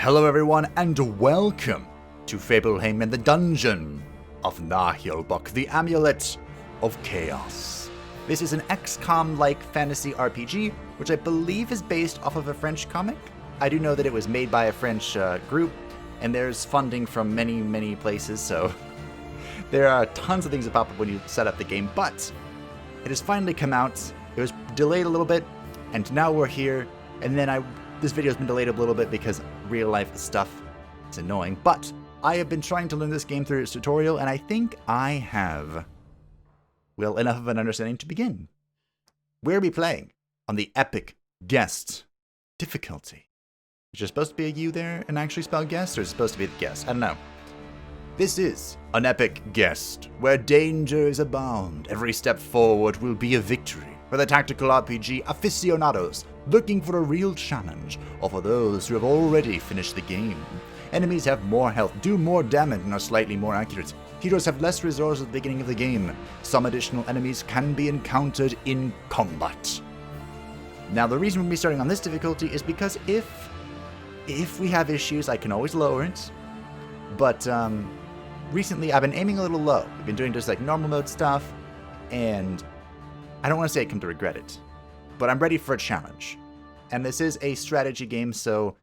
Hello everyone and welcome to Fableheim and the Dungeon of Naheulbeuk, the Amulet of Chaos. This is an X-Com-like fantasy RPG, which I believe is based off of a French comic. I do know that it was made by a French group, and there's funding from many places, so there are tons of things that pop up when you set up the game, but it has finally come out. It was delayed a little bit, and now we're here, and then this video has been delayed a little bit because real life stuff is annoying, but I have been trying to learn this game through its tutorial, and I think I have, well, enough of an understanding to begin. We'll be playing on the epic Gest difficulty. Is there supposed to be a U there and actually spell Gest, or is it supposed to be the Gest? I don't know. This is an epic Gest, where dangers abound. Every step forward will be a victory. For the tactical RPG aficionados looking for a real challenge, or for those who have already finished the game. Enemies have more health, do more damage, and are slightly more accurate. Heroes have less resources at the beginning of the game. Some additional enemies can be encountered in combat. Now, the reason we'll be starting on this difficulty is because if we have issues, I can always lower it. But recently, I've been aiming a little low. I've been doing just like normal mode stuff, and I don't want to say I come to regret it, but I'm ready for a challenge. And this is a strategy game, so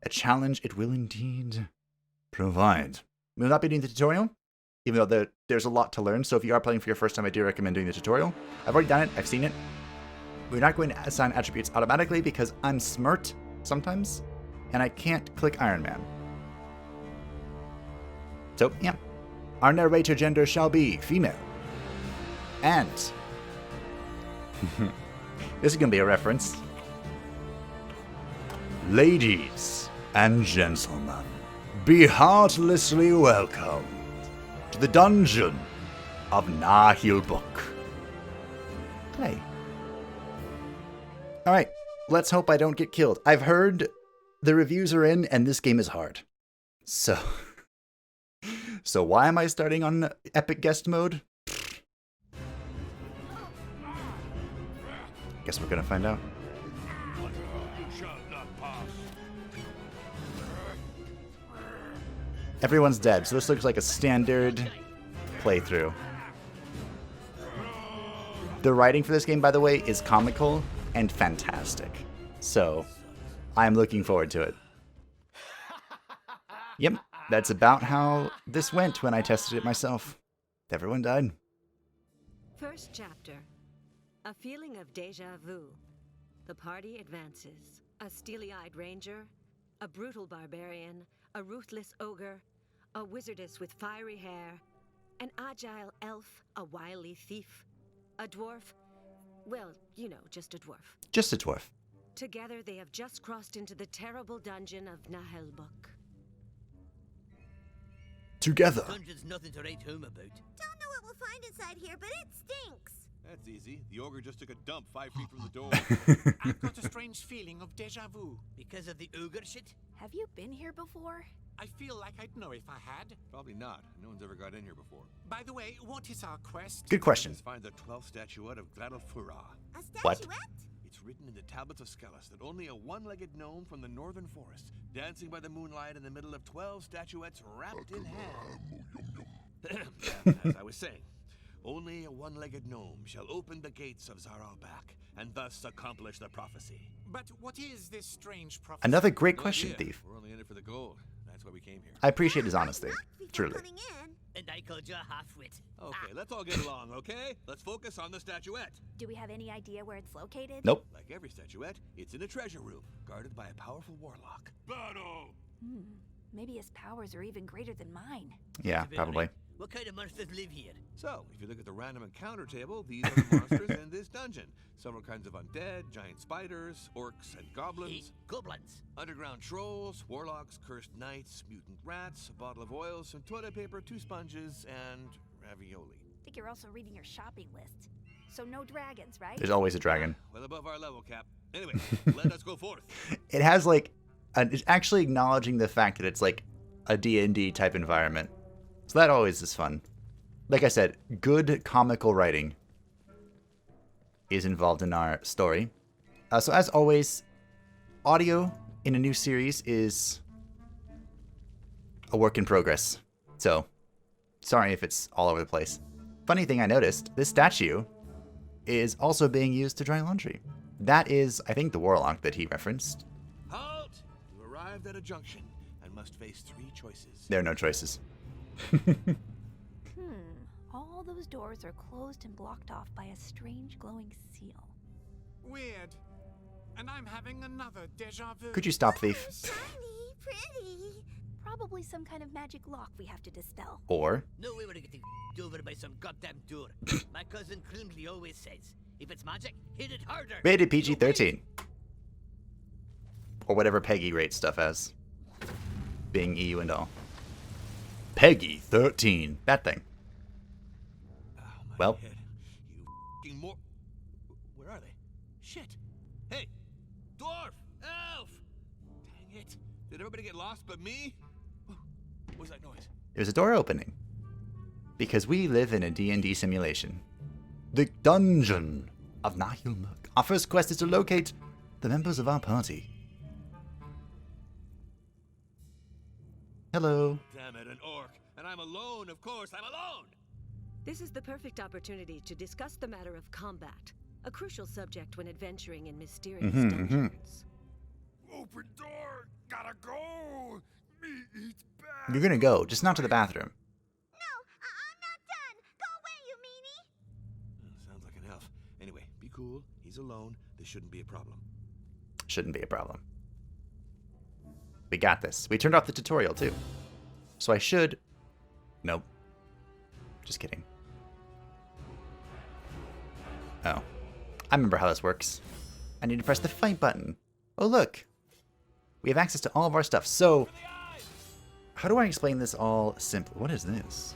a challenge it will indeed provide. We will not be doing the tutorial, even though there's a lot to learn, so if you are playing for your first time, I do recommend doing the tutorial. I've already done it, I've seen it. We're not going to assign attributes automatically because I'm smart sometimes, and I can't click Iron Man. So, yeah. Our narrator gender shall be female. And this is going to be a reference. Ladies and gentlemen, be heartlessly welcome to the Dungeon of Nahuelbuek. Hey. Alright, let's hope I don't get killed. I've heard the reviews are in, and this game is hard. So why am I starting on Epic Guest mode? Guess we're gonna find out. Everyone's dead, so this looks like a standard playthrough. The writing for this game, by the way, is comical and fantastic. So, I'm looking forward to it. Yep, that's about how this went when I tested it myself. Everyone died. First chapter. A feeling of déjà vu. The party advances. A steely-eyed ranger, a brutal barbarian, a ruthless ogre, a wizardess with fiery hair, an agile elf, a wily thief, a dwarf, well, you know, just a dwarf. Just a dwarf. Together they have just crossed into the terrible dungeon of Naheulbeuk. Together. Dungeon's nothing to write home about. Don't know what we'll find inside here, but it stinks. That's easy. The ogre just took a dump 5 feet from the door. I've got a strange feeling of déjà vu. Because of the ogre shit? Have you been here before? I feel like I'd know if I had. Probably not. No one's ever got in here before. By the way, what is our quest? Good question. Let's find the 12th statuette of Gladophura. A statuette? What? It's written in the tablets of Skellis that only a one-legged gnome from the northern forest, dancing by the moonlight in the middle of 12 statuettes wrapped in ham. As I was saying, only a one-legged gnome shall open the gates of Naheulbeuk and thus accomplish the prophecy. But what is this strange prophecy? Another great No question, idea. Thief. We're only in it for the gold. That's why we came here. I appreciate his honesty. Before Truly. coming in. And I called you a half-wit. Okay, let's all get along, okay? Let's focus on the statuette. Do we have any idea where it's located? Nope. Like every statuette, it's in a treasure room, guarded by a powerful warlock. Battle! Maybe his powers are even greater than mine. Yeah, To be probably. honest, what kind of monsters live here? So, if you look at the random encounter table, these are the monsters in this dungeon. Several kinds of undead, giant spiders, orcs, and goblins. Goblins. Underground trolls, warlocks, cursed knights, mutant rats, a bottle of oil, some toilet paper, 2 sponges, and ravioli. I think you're also reading your shopping list. So no dragons, right? There's always a dragon. Well above our level, Cap. Anyway, let us go forth. It has like, it's actually acknowledging the fact that it's like a D&D type environment. So that always is fun. Like I said, good comical writing is involved in our story. So as always, audio in a new series is a work in progress. So, sorry if it's all over the place. Funny thing I noticed, this statue is also being used to dry laundry. That is, I think, the warlock that he referenced. Halt! You arrived at a junction and must face 3 choices. There are no choices. All those doors are closed and blocked off by a strange glowing seal. Weird. And I'm having another deja vu. Could you stop, thief? Shiny, pretty. Probably some kind of magic lock we have to dispel. Or, No way we're getting over by some goddamn door. My cousin Crumley always says, if it's magic, hit it harder. rated PG-13. Or whatever Peggy rates stuff as. Being EU and all. Peggy 13. That thing. Oh, my Well. head. You f***ing more. Where are they? Shit. Hey, dwarf, elf. Dang it. Did everybody get lost but me? What was that noise? There's a door opening. Because we live in a D&D simulation. The Dungeon of Nahuelbuek. Our first quest is to locate the members of our party. Hello. Damn it, an orc. And I'm alone, of course, I'm alone. This is the perfect opportunity to discuss the matter of combat, a crucial subject when adventuring in mysterious dungeons. Open door, gotta go. Me eats bad. You're gonna go, just not to the bathroom. No, I'm not done. Go away, you meanie. Sounds like an elf. Anyway, be cool. He's alone. This shouldn't be a problem. Shouldn't be a problem. We got this. We turned off the tutorial, too. So I should... Nope. Just kidding. Oh. I remember how this works. I need to press the fight button. Oh, look. We have access to all of our stuff. So, how do I explain this all simply? What is this?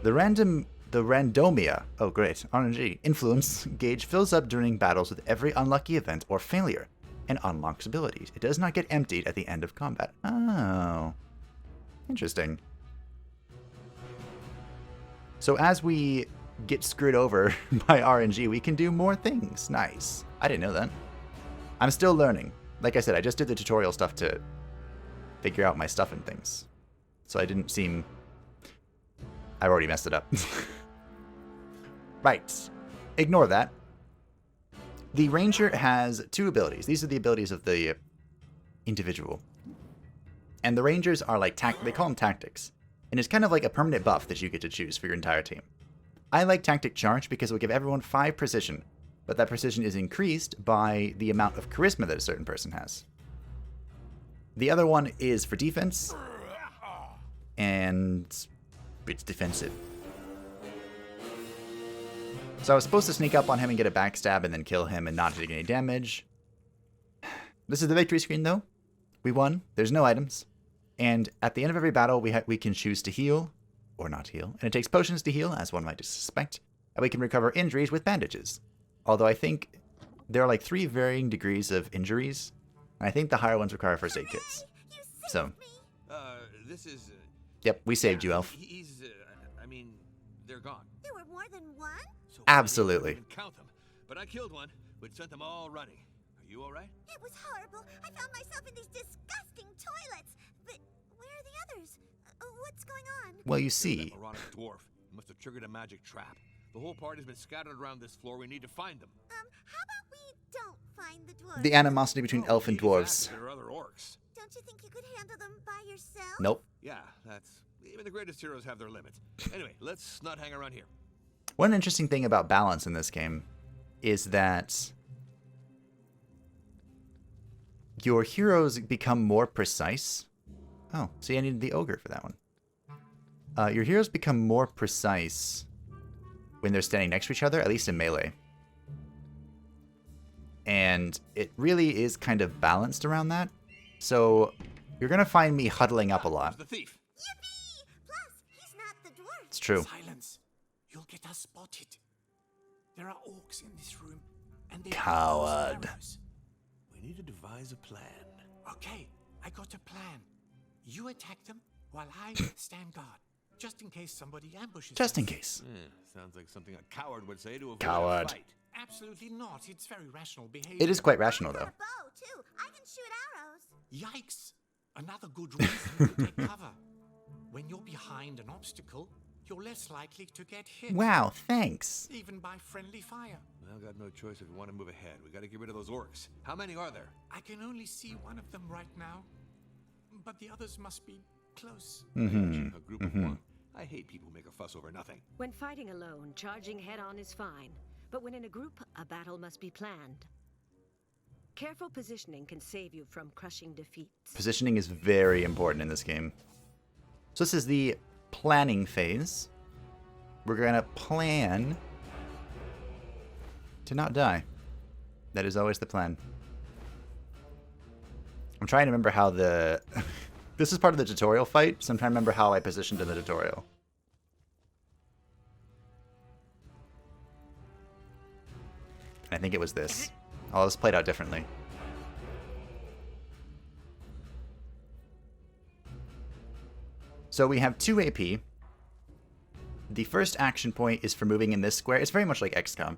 The randomia, oh great, RNG, influence gauge fills up during battles with every unlucky event or failure and unlocks abilities. It does not get emptied at the end of combat. Oh. Interesting. So as we get screwed over by RNG, we can do more things. Nice. I didn't know that. I'm still learning. Like I said, I just did the tutorial stuff to figure out my stuff and things. So I didn't seem... I've already messed it up. Right. Ignore that. The ranger has 2 abilities. These are the abilities of the individual. And the rangers are like, they call them tactics. And it's kind of like a permanent buff that you get to choose for your entire team. I like tactic charge because it will give everyone 5 precision. But that precision is increased by the amount of charisma that a certain person has. The other one is for defense. And it's defensive. So I was supposed to sneak up on him and get a backstab and then kill him and not take any damage. This is the victory screen though. We won. There's no items. And at the end of every battle, we can choose to heal or not heal. And it takes potions to heal, as one might suspect. And we can recover injuries with bandages. Although I think there are like 3 varying degrees of injuries. And I think the higher ones require first aid kits. So, This is... yep, we saved you, Elf. I mean, they're gone. There were more than one? So Absolutely. I couldn't even count them. But I killed one, which sent them all running. Are you alright? It was horrible. I found myself in these disgusting toilets. But where are the others? What's going on? Well, you That see, moronic dwarf. He must have triggered a magic trap. The whole party's been scattered around this floor. We need to find them. How about we don't find the dwarves? the animosity between elf and Easy dwarves. that, there are other orcs. Don't you think you could handle them by yourself? Nope. Yeah, that's... Even the greatest heroes have their limits. Anyway, let's not hang around here. One interesting thing about balance in this game is that your heroes become more precise. Oh, see, I needed the ogre for that one. Your heroes become more precise when they're standing next to each other, at least in melee. And it really is kind of balanced around that. So you're going to find me huddling up a lot. Who's the thief? Yippee! Plus, he's not the dwarf. It's true. Silence. You'll get us spotted. There are orcs in this room, and they Coward. have arrows. We need to devise a plan. Okay, I got a plan. You attack them while I stand guard, just in case somebody ambushes Just in us. case. Sounds like something a coward would say to avoid Coward. a fight. Absolutely not. It's very rational behavior. It is quite rational, I've got though. a bow, too. I can shoot arrows. Yikes! Another good reason to take cover. When you're behind an obstacle, you're less likely to get hit. Wow, thanks. Even by friendly fire. Well, got no choice if we want to move ahead. We got to get rid of those orcs. How many are there? I can only see one of them right now, but the others must be close. A group of one. I hate people who make a fuss over nothing. When fighting alone, charging head-on is fine. But when in a group, a battle must be planned. Careful positioning can save you from crushing defeats. Positioning is very important in this game. So this is the planning phase. We're going to plan to not die. That is always the plan. I'm trying to remember how the... This is part of the tutorial fight, so I'm trying to remember how I positioned in the tutorial. I think it was this. Oh, this played out differently. So we have 2 AP. The first action point is for moving in this square. It's very much like XCOM.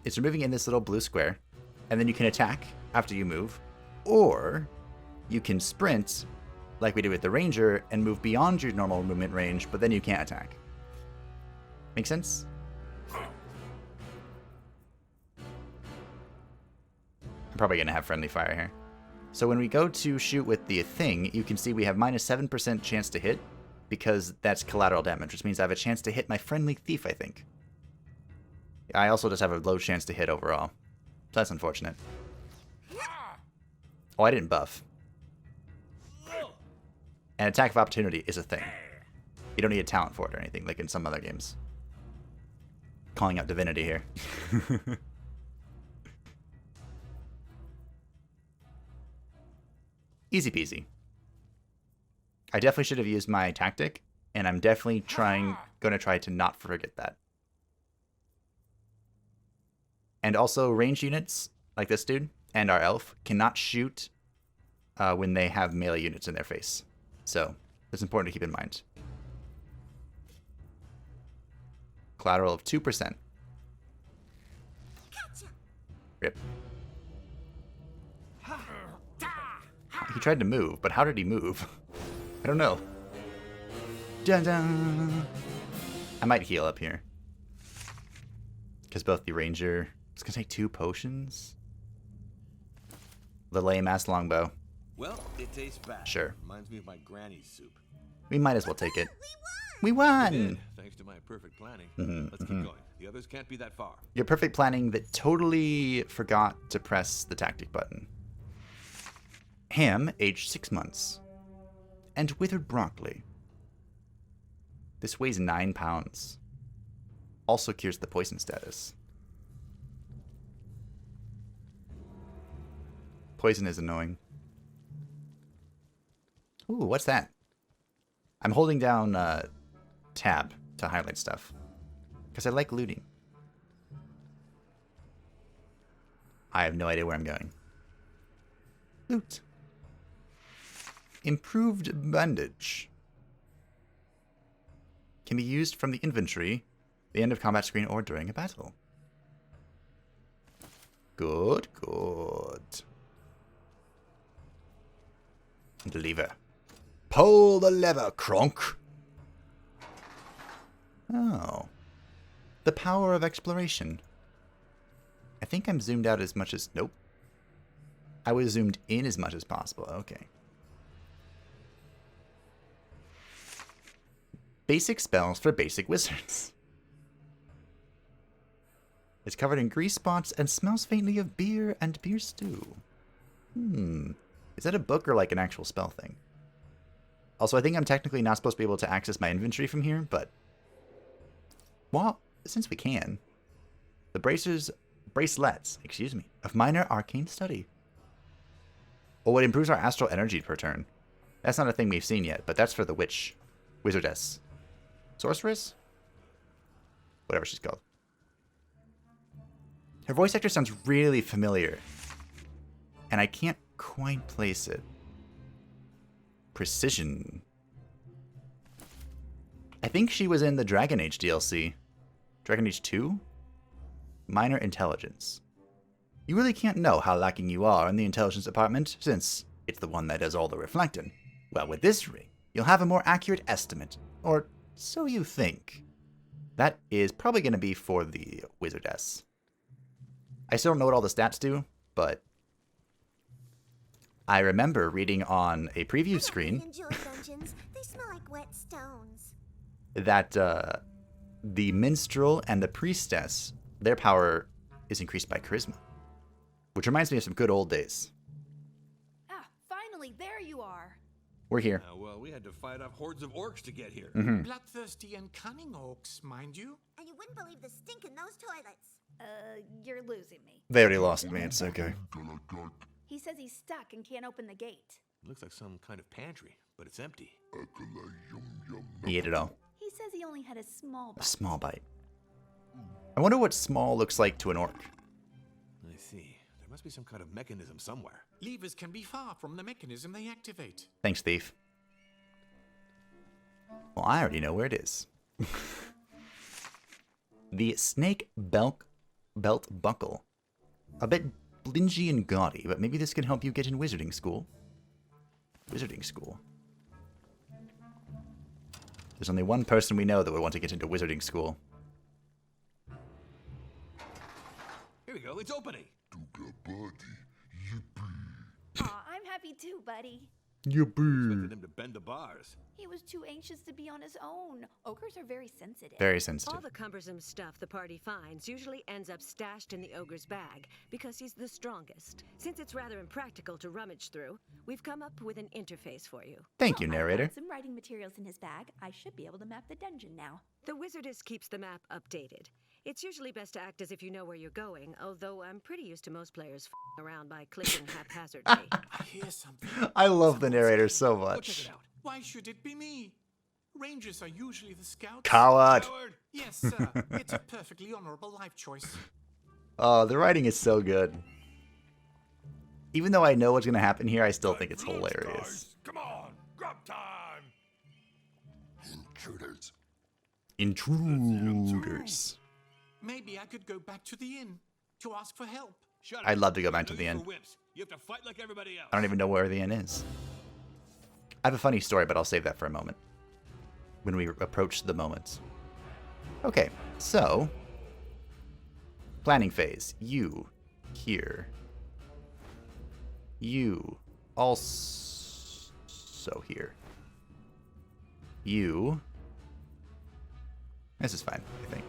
It's for moving in this little blue square, and then you can attack after you move, or you can sprint, like we did with the ranger, and move beyond your normal movement range, but then you can't attack. Make sense? I'm probably going to have friendly fire here. So when we go to shoot with the thing, you can see we have minus 7% chance to hit, because that's collateral damage, which means I have a chance to hit my friendly thief, I think. I also just have a low chance to hit overall. So that's unfortunate. Oh, I didn't buff. And attack of opportunity is a thing. You don't need a talent for it or anything, like in some other games. Calling out divinity here. Easy peasy. I definitely should have used my tactic, and I'm definitely going to try to not forget that. And also, range units, like this dude, and our elf, cannot shoot when they have melee units in their face. So, it's important to keep in mind. Collateral of 2%. Rip. He tried to move, but how did he move? I don't know. Dun dun. I might heal up here. Because both the ranger... It's going to take 2 potions. The lame-ass longbow. Well, it tastes bad. Sure. Reminds me of my granny's soup. We might as well take it. We We won! did, thanks to my perfect planning. Let's keep going. The others can't be that far. Your perfect planning that totally forgot to press the tactic button. Ham, aged 6 months. And withered broccoli. This weighs 9 pounds. Also cures the poison status. Poison is annoying. Ooh, what's that? I'm holding down tab to highlight stuff. Because I like looting. I have no idea where I'm going. Loot. Improved bandage. Can be used from the inventory, the end of combat screen, or during a battle. Good, good. The lever. Pull the lever, Kronk. Oh. The power of exploration. I think I'm zoomed out as much as... Nope. I was zoomed in as much as possible. Okay. Basic spells for basic wizards. It's covered in grease spots and smells faintly of beer and beer stew. Is that a book or like an actual spell thing? Also, I think I'm technically not supposed to be able to access my inventory from here, but... Well, since we can. The bracelets, excuse me, of minor arcane study. Oh, it improves our astral energy per turn. That's not a thing we've seen yet, but that's for the witch. Wizardess. Sorceress? Whatever she's called. Her voice actor sounds really familiar. And I can't quite place it. Precision. I think she was in the Dragon Age DLC. Dragon Age 2? Minor intelligence. You really can't know how lacking you are in the intelligence department, since it's the one that does all the reflecting. Well, with this ring, you'll have a more accurate estimate, or so you think. That is probably going to be for the Wizardess. I still don't know what all the stats do, but I remember reading on a preview screen Enjoy dungeons. They smell like wet stones. that the minstrel and the priestess, their power is increased by charisma, which reminds me of some good old days. Ah, finally, there you are. We're here. Well, we had to fight off hordes of orcs to get here. Bloodthirsty and cunning orcs, mind you. And you wouldn't believe the stink in those toilets. You're losing me. They already lost me, it's okay. He says he's stuck and can't open the gate. Looks like some kind of pantry, but it's empty. He ate it all. He says he only had a small A bite. small bite. I wonder what small looks like to an orc. I see. There must be some kind of mechanism somewhere. Levers can be far from the mechanism they activate. Thanks, thief. Well, I already know where it is. The snake belt buckle. A bit blingy and gaudy, but maybe this can help you get in wizarding school. Wizarding school. There's only one person we know that would want to get into wizarding school. Here we go, it's opening. Aw, I'm happy too, buddy. Expected him to bend the bars. He was too anxious to be on his own. Ogres are very sensitive. Very All sensitive. the cumbersome stuff the party finds usually ends up stashed in the ogre's bag because he's the strongest. Since it's rather impractical to rummage through, we've come up with an interface for you. Thank you, I've narrator. got some writing materials in his bag. I should be able to map the dungeon now. The Wizardess keeps the map updated. It's usually best to act as if you know where you're going, although I'm pretty used to most players f***ing around by clicking haphazardly. I hear something. I love the Someone's narrator here. so Go check much. it out. Why should it be me? Rangers are usually the scouts. Coward! Howard! Yes, sir. It's a perfectly honorable life choice. Oh, the writing is so good. Even though I know what's going to happen here, I still think it's hilarious. Come on, grab time. Intruders. Maybe I could go back to the inn to ask for help. Shut up. I'd love to go back to No the use inn. for wimps. You have to fight like everybody else. I don't even know where the inn is. I have a funny story, but I'll save that for a moment. When we approach the moment. Okay, so... planning phase. You. Here. You. Also here. You. This is fine, I think.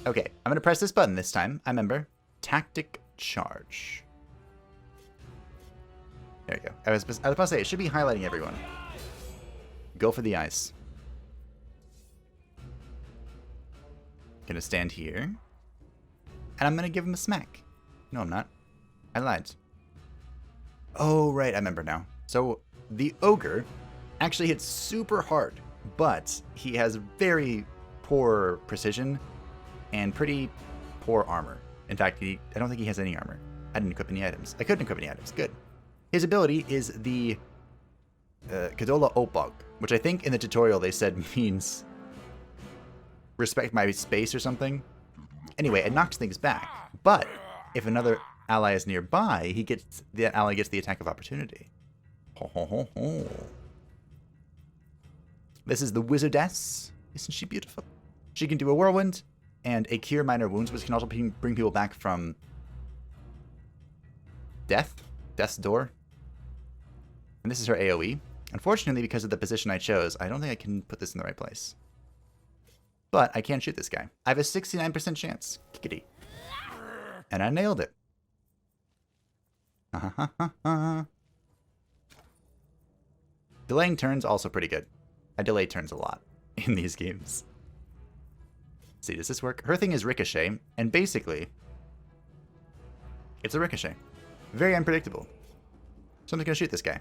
Okay, I'm going to press this button this time. I remember. Tactic charge. There you go. I was about to say, it should be highlighting everyone. Go for the eyes. Gonna stand here. And I'm gonna give him a smack. No, I'm not. I lied. Oh, right, I remember now. So, the ogre actually hits super hard, but he has very poor precision and pretty poor armor. In fact, I don't think he has any armor. I didn't equip any items. I couldn't equip any items. Good. His ability is the Kadola Opog, which I think in the tutorial they said means respect my space or something. Anyway, it knocks things back. But if another ally is nearby, the ally gets the attack of opportunity. Ho, ho, ho, ho. This is the Wizardess. Isn't she beautiful? She can do a whirlwind and a cure minor wounds, which can also bring people back from death's door. And this is her AoE. Unfortunately, because of the position I chose, I don't think I can put this in the right place. But I can shoot this guy. I have a 69% chance. Kickity. And I nailed it. Delaying turns also pretty good. I delay turns a lot in these games. Let's see, does this work? Her thing is ricochet, and basically, it's a ricochet. Very unpredictable. So I'm just gonna shoot this guy.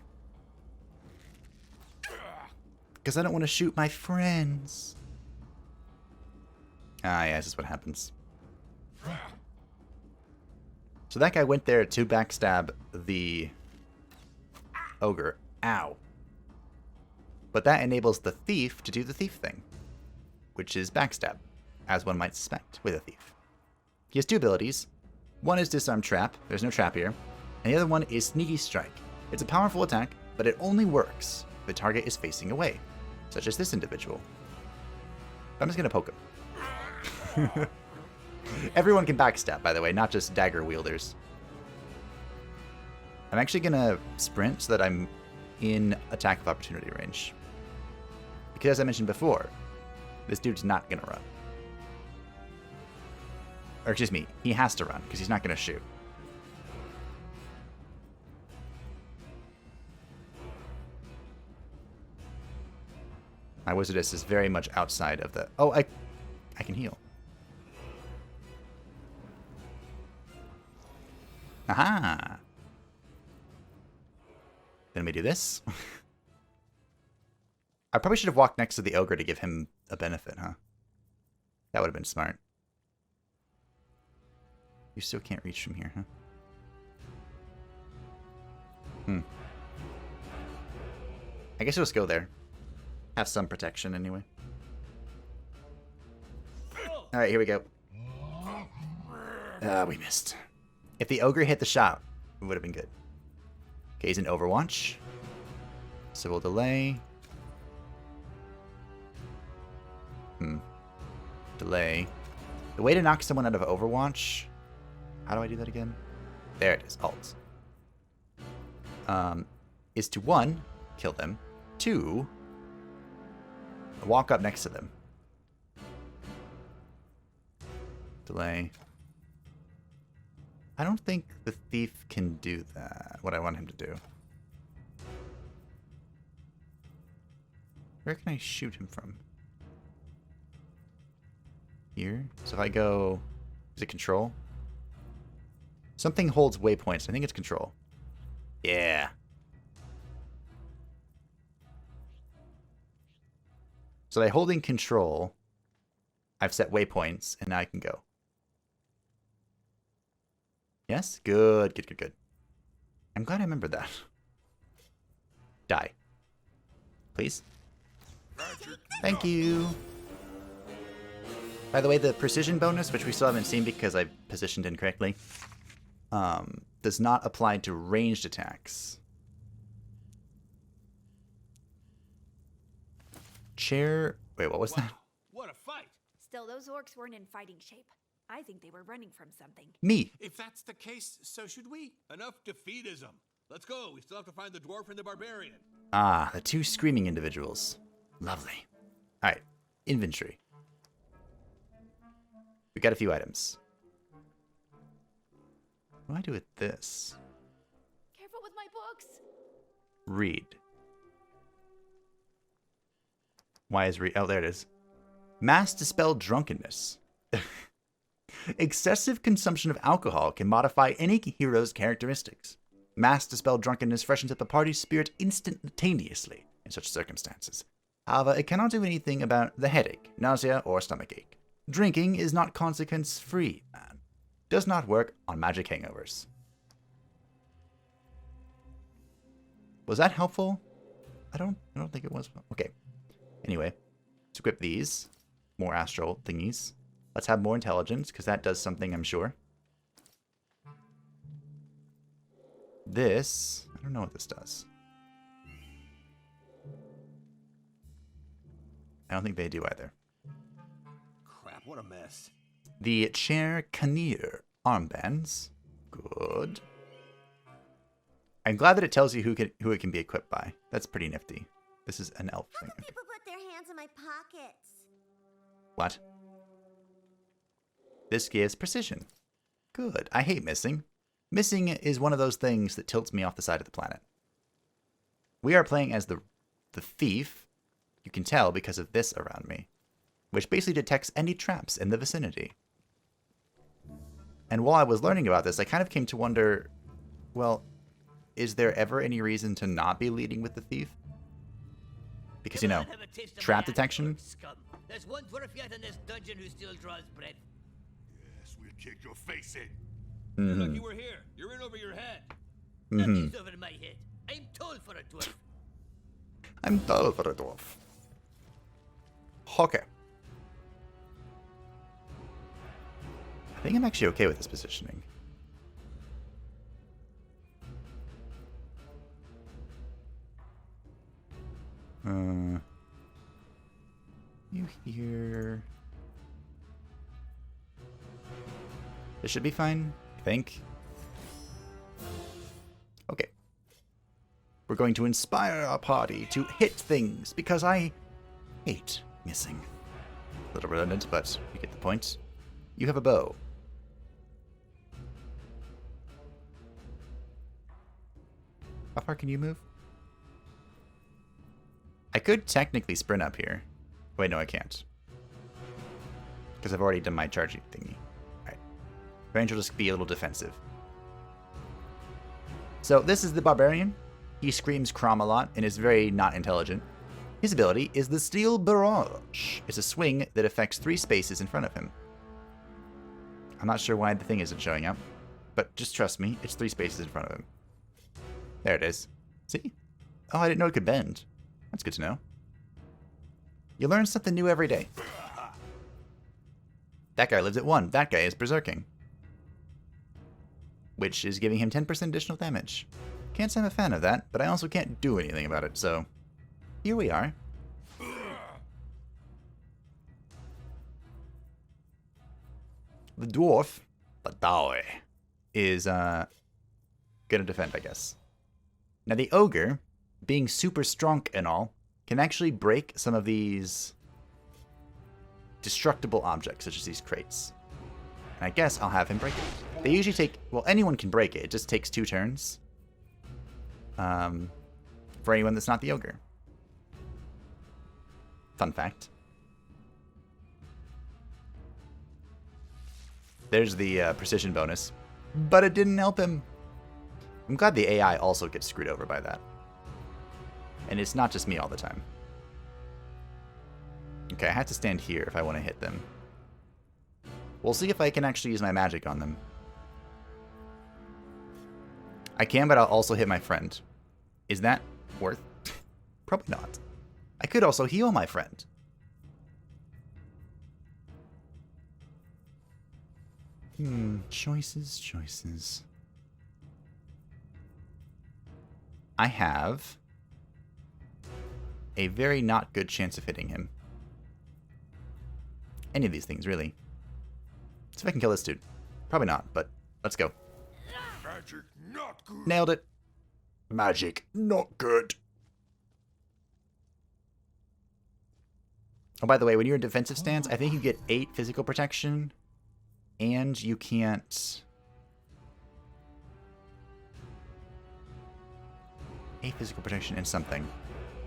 Because I don't want to shoot my friends. Ah, yeah, this is what happens. So that guy went there to backstab the ogre. Ow. But that enables the thief to do the thief thing, which is backstab, as one might suspect with a thief. He has two abilities. One is disarm trap. There's no trap here. And the other one is Sneaky Strike. It's a powerful attack, but it only works if the target is facing away, such as this individual. I'm just going to poke him. Everyone can backstab, by the way, not just dagger wielders. I'm actually going to sprint so that I'm in attack of opportunity range. Because as I mentioned before, this dude's not going to run. Or excuse me, he has to run because he's not going to shoot. My Wizardess is very much outside of the... Oh, I can heal. Aha! Then we do this. I probably should have walked next to the ogre to give him a benefit, huh? That would have been smart. You still can't reach from here, huh? I guess we'll just go there. Have some protection anyway. Alright, here we go. We missed. If the ogre hit the shot, it would have been good. Okay, he's in Overwatch. So we'll delay. Delay. The way to knock someone out of Overwatch... How do I do that again? There it is, Alt. Is to 1, kill them. 2, walk up next to them. Delay. I don't think the thief can do that, what I want him to do. Where can I shoot him from? Here? So if I go... Is it control? Something holds waypoints. I think it's control. Yeah. So by holding control, I've set waypoints, and now I can go. Yes? Good, good, good, good. I'm glad I remembered that. Die. Please. Thank you. By the way, the precision bonus, which we still haven't seen because I positioned incorrectly, does not apply to ranged attacks. Chair... Wait, what was that? What a fight! Still, those orcs weren't in fighting shape. I think they were running from something. Me. If that's the case, so should we. Enough defeatism. Let's go. We still have to find the dwarf and the barbarian. Ah, the 2 screaming individuals. Lovely. Alright, inventory. We got a few items. What do I do with this? Careful with my books. Read. Why is read? Oh, there it is. Mass dispel drunkenness. Excessive consumption of alcohol can modify any hero's characteristics. Mass dispel drunkenness freshens up the party's spirit instantaneously in such circumstances. However, it cannot do anything about the headache, nausea, or stomachache. Drinking is not consequence-free, man. Does not work on magic hangovers. Was that helpful? I don't think it was. Okay. Anyway, let's equip these. More astral thingies. Let's have more intelligence, because that does something, I'm sure. This... I don't know what this does. I don't think they do either. Crap, what a mess. The Chair Canier armbands. Good. I'm glad that it tells you who it can be equipped by. That's pretty nifty. This is an elf How thing. do people put their hands in my pockets? What? This gives precision. Good. I hate missing. Missing is one of those things that tilts me off the side of the planet. We are playing as the thief. You can tell because of this around me, which basically detects any traps in the vicinity. And while I was learning about this, I kind of came to wonder, well, is there ever any reason to not be leading with the thief? Because, you know, Come on, have a taste of trap my detection. Antwerp scum. There's one dwarf yet in this dungeon who still draws bread. Yes, we'll kick your face in. Mm-hmm. You're lucky we're here. You're in over your head. Nothing's over my head. I'm tall for a dwarf. I'm dull for a dwarf. Okay. I think I'm actually okay with this positioning. You here? This should be fine, I think. Okay. We're going to inspire our party to hit things, because I hate missing. A little redundant, but you get the point. You have a bow. How far can you move? I could technically sprint up here. Wait, no, I can't. Because I've already done my charging thingy. Alright. Range will just be a little defensive. So, this is the Barbarian. He screams Crom a lot and is very not intelligent. His ability is the Steel Barrage. It's a swing that affects 3 spaces in front of him. I'm not sure why the thing isn't showing up, but just trust me, it's 3 spaces in front of him. There it is. See? Oh, I didn't know it could bend. That's good to know. You learn something new every day. That guy lives at 1. That guy is berserking. Which is giving him 10% additional damage. Can't say I'm a fan of that, but I also can't do anything about it, so... Here we are. The dwarf, Badawe, is gonna defend, I guess. Now the ogre, being super strong and all, can actually break some of these destructible objects, such as these crates. And I guess I'll have him break it. They usually take, well, anyone can break it. It just takes 2 turns. For anyone that's not the ogre. Fun fact. There's the precision bonus. But it didn't help him. I'm glad the AI also gets screwed over by that. And it's not just me all the time. Okay, I have to stand here if I want to hit them. We'll see if I can actually use my magic on them. I can, but I'll also hit my friend. Is that worth? Probably not. I could also heal my friend. Choices. I have a very not good chance of hitting him. Any of these things, really. See if I can kill this dude. Probably not, but let's go. Magic not good. Nailed it. Magic not good. Oh, by the way, when you're in defensive stance, I think you get 8 physical protection, and you can't... 8 physical protection and something.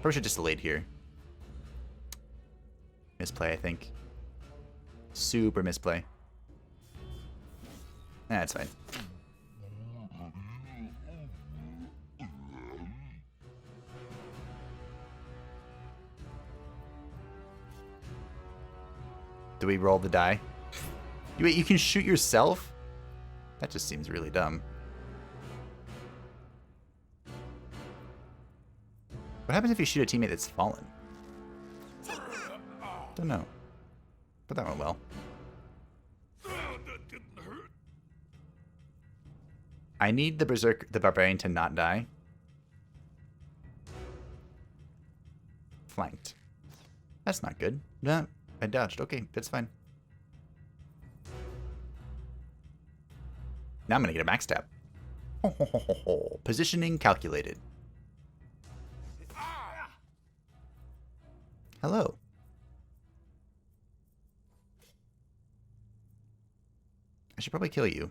Probably should just delayed here. Misplay, I think. Super misplay. That's fine. Do we roll the die? Wait, you can shoot yourself? That just seems really dumb. What happens if you shoot a teammate that's fallen? Don't know. But that went well. That didn't hurt. I need the Barbarian to not die. Flanked. That's not good. No, I dodged. Okay, that's fine. Now I'm gonna get a max tap. Positioning calculated. Hello. I should probably kill you.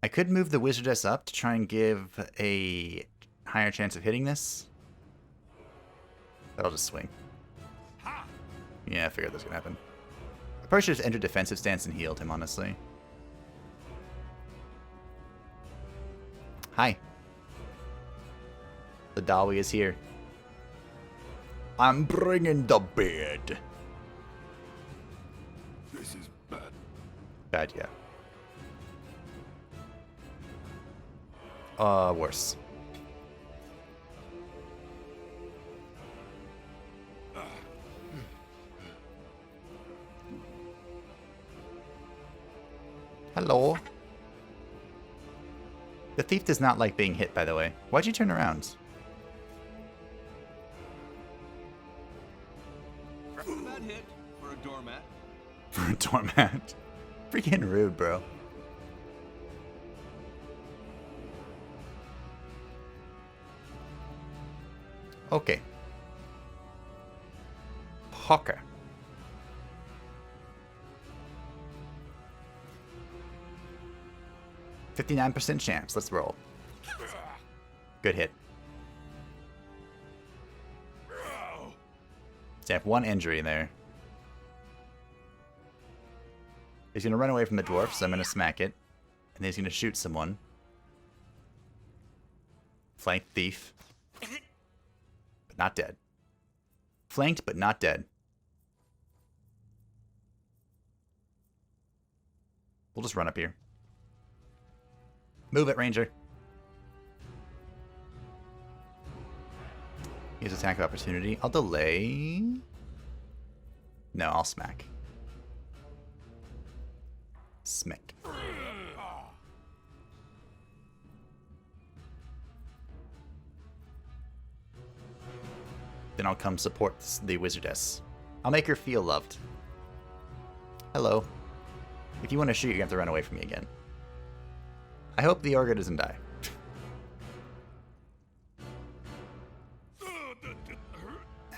I could move the Wizardess up to try and give a higher chance of hitting this. But I'll just swing. Yeah, I figured that was gonna happen. I probably should have entered defensive stance and healed him, honestly. Hi. The Dawi is here. I'm bringing the bed. This is bad. Bad, yeah. Worse. Hello. The thief does not like being hit, by the way. Why'd you turn around? One hit for a doormat. For a doormat. Freaking rude, bro. Okay. Poker. 59% chance. Let's roll. Good hit. So I have one injury there. He's going to run away from the dwarf, so I'm going to smack it. And then he's going to shoot someone. Flanked thief. But not dead. Flanked, but not dead. We'll just run up here. Move it, Ranger. Here's attack of opportunity. I'll delay. No, I'll smack. Smack. Then I'll come support the wizardess. I'll make her feel loved. Hello. If you want to shoot, you're going to have to run away from me again. I hope the ogre doesn't die.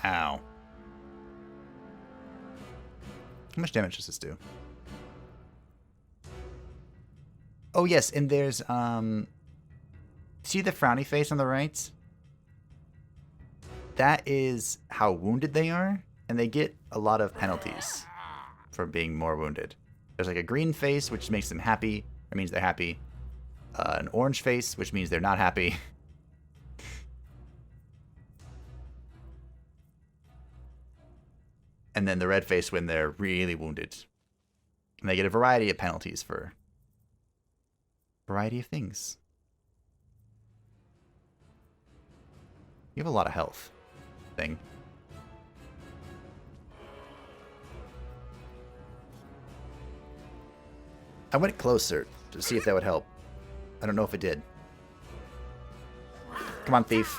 Ow. How much damage does this do? Oh yes, and there's see the frowny face on the right? That is how wounded they are, and they get a lot of penalties for being more wounded. There's like a green face, which makes them happy. That means they're happy. An orange face, which means they're not happy. And then the red face when they're really wounded. And they get a variety of penalties for a variety of things. You have a lot of health. Thing. I went closer to see if that would help. I don't know if it did. Come on, thief.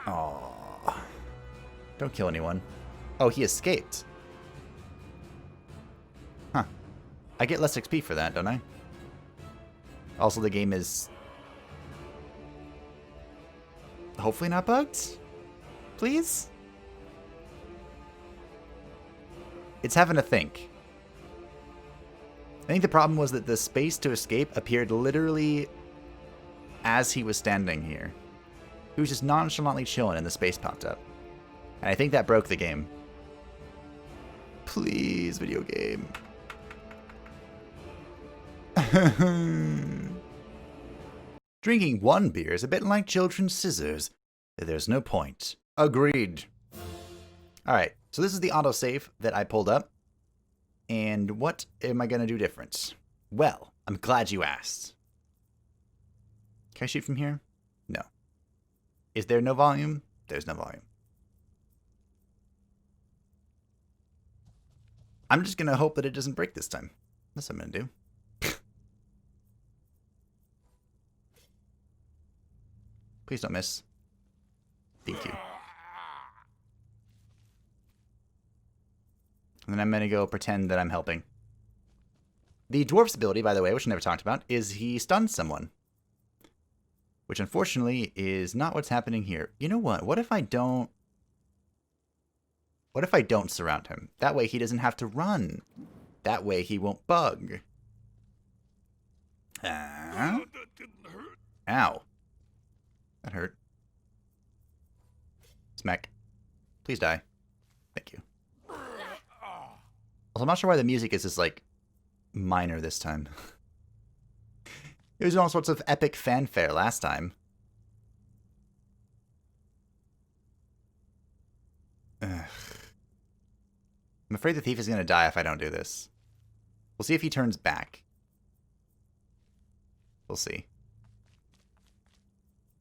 Aww. Don't kill anyone. Oh, he escaped. Huh. I get less XP for that, don't I? Also, the game is hopefully not bugged? Please? It's having to think. I think the problem was that the space to escape appeared literally as he was standing here. He was just nonchalantly chilling and the space popped up. And I think that broke the game. Please, video game. Drinking one beer is a bit like children's scissors. There's no point. Agreed. Alright, so this is the autosave that I pulled up. And what am I going to do different? Well, I'm glad you asked. Can I shoot from here? No. Is there no volume? There's no volume. I'm just going to hope that it doesn't break this time. That's what I'm going to do. Please don't miss. Thank you. And then I'm going to go pretend that I'm helping. The dwarf's ability, by the way, which I never talked about, is he stuns someone. Which, unfortunately, is not what's happening here. You know what? What if I don't... What if I don't surround him? That way he doesn't have to run. That way he won't bug. Ow. That hurt. Smack. Please die. Thank you. Also, I'm not sure why the music is just, like, minor this time. It was all sorts of epic fanfare last time. Ugh. I'm afraid the thief is going to die if I don't do this. We'll see if he turns back. We'll see.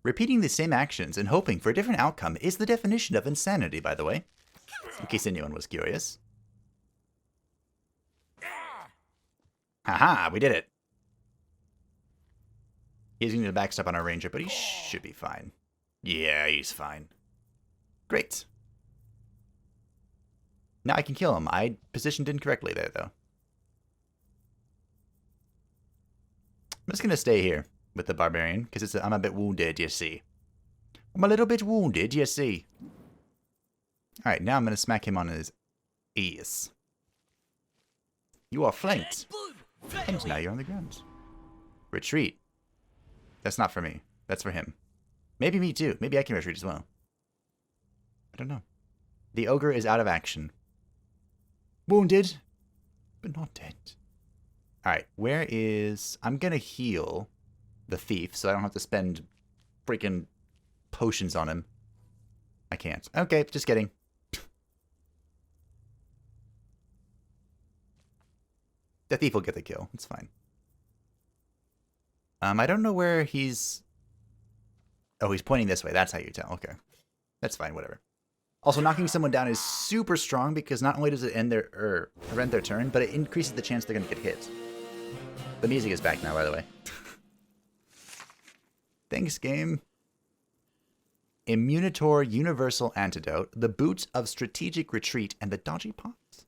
Repeating the same actions and hoping for a different outcome is the definition of insanity, by the way. In case anyone was curious. Haha, we did it. He's going to backstep on our ranger, but he should be fine. Yeah, he's fine. Great. Now I can kill him. I positioned incorrectly there, though. I'm just going to stay here with the Barbarian, because I'm a bit wounded, you see. I'm a little bit wounded, you see. Alright, now I'm going to smack him on his ears. You are flanked. And now you're on the ground. Retreat. That's not for me. That's for him. Maybe me too. Maybe I can retreat as well. I don't know. The ogre is out of action. Wounded, but not dead. Alright, where is... I'm gonna heal the thief, so I don't have to spend freaking potions on him. I can't. Okay, just kidding. The thief will get the kill. It's fine. I don't know where he's... Oh, he's pointing this way. That's how you tell. Okay. That's fine, whatever. Also, knocking someone down is super strong because not only does it end their prevent their turn, but it increases the chance they're going to get hit. The music is back now, by the way. Thanks, game. Immunitor Universal Antidote, the Boot of Strategic Retreat, and the Dodgy Pots.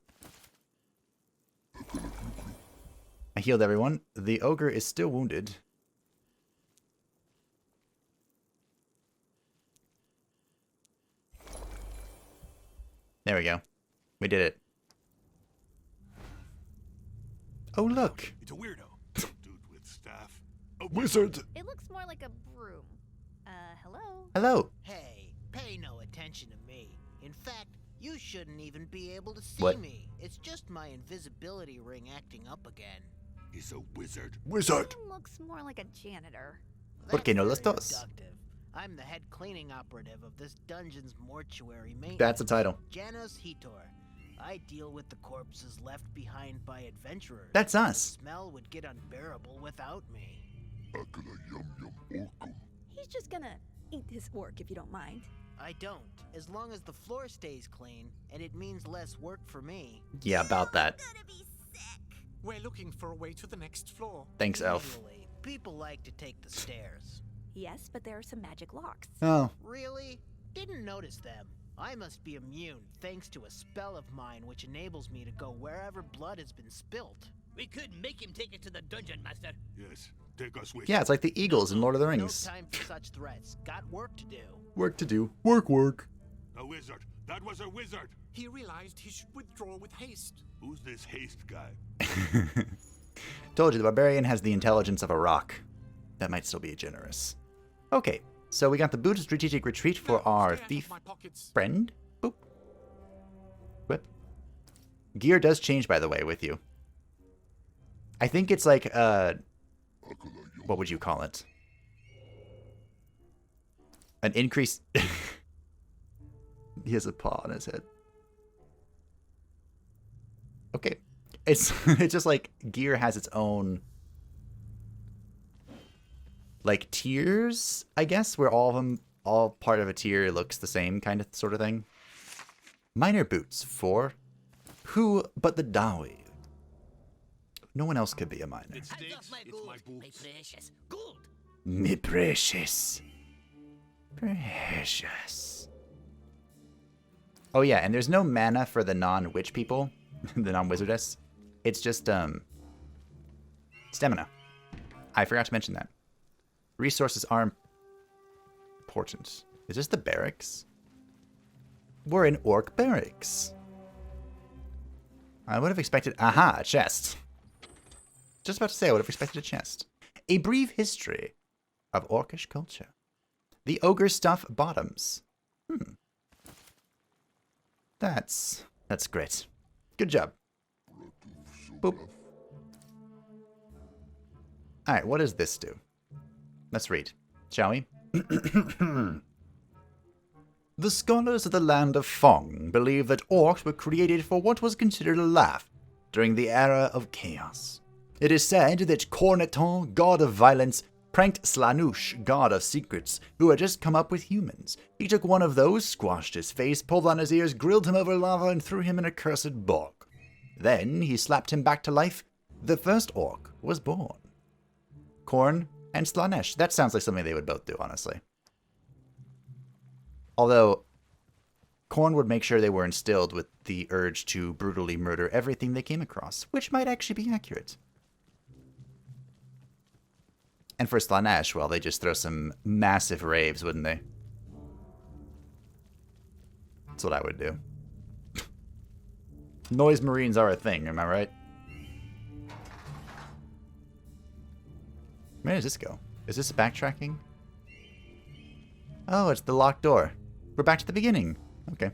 I healed everyone. The ogre is still wounded. There we go. We did it. Oh, look. It's a weirdo. Dude with staff. A wizard. It looks more like a broom. Hello? Hello. Hey, pay no attention to me. In fact, you shouldn't even be able to see What? me. It's just my invisibility ring acting up again. He's a wizard. Wizard. It looks more like a janitor. ¿Por qué no That's los very dos? reductive. I'm the head cleaning operative of this dungeon's mortuary maintenance. That's the title. Janos Hitor. I deal with the corpses left behind by adventurers. That's The us. smell would get unbearable without me. He's just gonna eat this orc if you don't mind. I don't, as long as the floor stays clean, and it means less work for me. Yeah, about that. I'm gonna be sick. We're looking for a way to the next floor. Thanks, Elf. Usually, people like to take the stairs. Yes, but there are some magic locks. Oh. Really? Didn't notice them. I must be immune thanks to a spell of mine which enables me to go wherever blood has been spilt. We could make him take it to the dungeon, master. Yes, take us with Yeah, it's like the Eagles in Lord of the Rings. No time for such threats. Got work to do. Work to do. Work, work. A wizard. That was a wizard. He realized he should withdraw with haste. Who's this haste guy? Told you, the Barbarian has the intelligence of a rock. That might still be generous. Okay, so we got the Boot of Strategic Retreat for No, our stay out of thief my pockets. friend. Boop. Whip. Gear does change, by the way, with you. I think it's like, what would you call it? An increase... He has a paw on his head. Okay. It's just like gear has its own like tiers, I guess, where all of them, all part of a tier looks the same kind of sort of thing. Minor boots for who but the Dawi? No one else could be a minor. It Hands stinks. off my It's gold, my my boots. precious gold. Me precious. Precious. Oh yeah, and there's no mana for the non-witch people, the non-wizardess. It's just, stamina. I forgot to mention that. Resources are important. Is this the barracks? We're in orc barracks. I would have expected... Aha, a chest. Just about to say, I would have expected a chest. A brief history of orcish culture. The ogre stuff bottoms. That's great. Good job. Boop. Alright, what does this do? Let's read, shall we? The scholars of the land of Fong believe that orcs were created for what was considered a laugh during the era of chaos. It is said that Corneton, god of violence, pranked Slanush, god of secrets, who had just come up with humans. He took one of those, squashed his face, pulled on his ears, grilled him over lava, and threw him in a cursed bog. Then he slapped him back to life. The first orc was born. Korn and Slanesh. That sounds like something they would both do, honestly. Although, Korn would make sure they were instilled with the urge to brutally murder everything they came across, which might actually be accurate. And for Slaanesh, well, they just throw some massive raves, wouldn't they? That's what I would do. Noise Marines are a thing, am I right? Where does this go? Is this backtracking? Oh, it's the locked door. We're back to the beginning. Okay.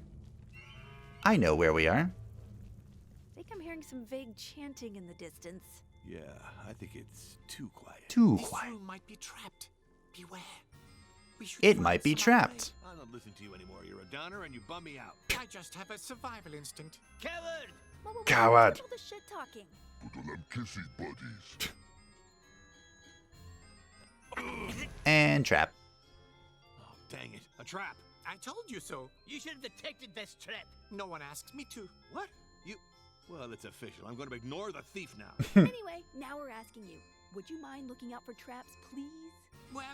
I know where we are. I think I'm hearing some vague chanting in the distance. Yeah, I think it's too quiet. Too This quiet. room might be trapped. Beware. We should It find might be some other trapped. I'm not listening to you anymore. You're a downer and you bum me out. way. I just have a survival instinct. Coward! Whoa, Coward. what's all the shit talking? And trap. Oh, dang it. A trap. I told you so. You should have detected this trap. No one asked me to. What? You... Well, it's official. I'm going to ignore the thief now. Anyway, now we're asking you. Would you mind looking out for traps, please? Well,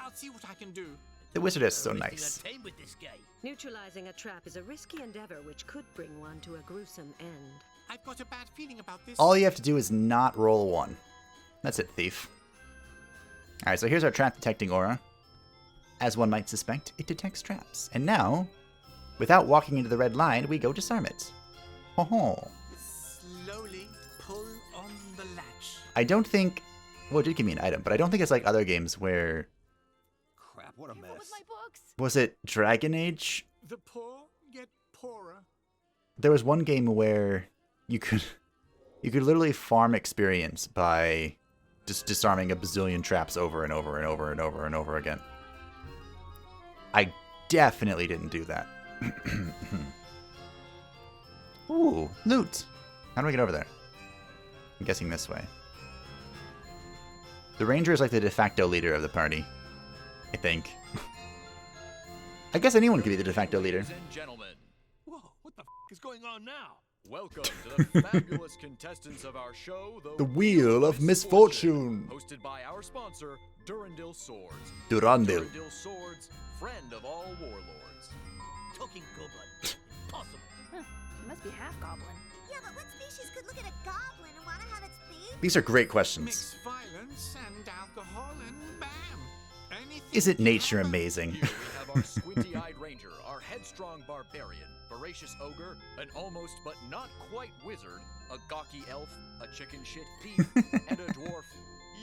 I'll see what I can do. The wizard is so Wasting our nice. time with this guy. Neutralizing a trap is a risky endeavor which could bring one to a gruesome end. I've got a bad feeling about this. All you have to do is not roll a 1. That's it, thief. Alright, so here's our trap detecting aura. As one might suspect, it detects traps. And now, without walking into the red line, we go disarm it. Ho ho. Slowly pull on the latch. I don't think... Well, it did give me an item, but I don't think it's like other games where... Crap, what a Careful with mess. my books. Was it Dragon Age? The poor get poorer. There was one game where you could literally farm experience by just disarming a bazillion traps over and over and over and over and over again. I definitely didn't do that. Ooh, loot. How do I get over there? I'm guessing this way. The ranger is like the de facto leader of the party, I think. I guess anyone could be the de facto leader. Ladies and gentlemen, Whoa, what the is going on now? welcome to the fabulous contestants of our show, The Wheel of Misfortune. hosted by our sponsor, Durandil Swords. Durandil. Durandil Swords, friend of all warlords. Talking goblin. Impossible. Huh, you must be half goblin. Yeah, but what species could look at a goblin and want to have its beak? These are great questions. Mix violence and alcohol and bam. Anything Isn't can nature happen. amazing? Here we have our squinty-eyed ranger, our headstrong barbarian, voracious ogre, an almost but not quite wizard, a gawky elf, a chicken shit thief, and a dwarf.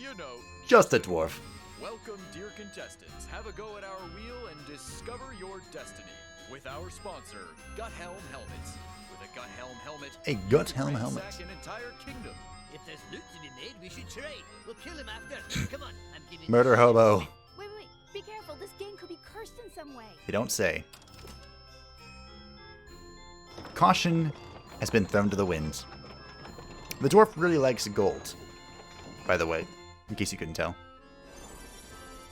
You know, Just a dwarf. welcome, dear contestants. Have a go at our wheel and discover your destiny with our sponsor, Gut Helm Helmets. With a Gut Helm helmet, A Gut you can Helm helmet. ransack an entire kingdom. If there's loot to be made, we should try. We'll kill him after. Come on, I'm giving Murder you- hobo. Wait, be careful. This game could be cursed in some way. They don't say. Caution has been thrown to the winds. The dwarf really likes gold, by the way, in case you couldn't tell.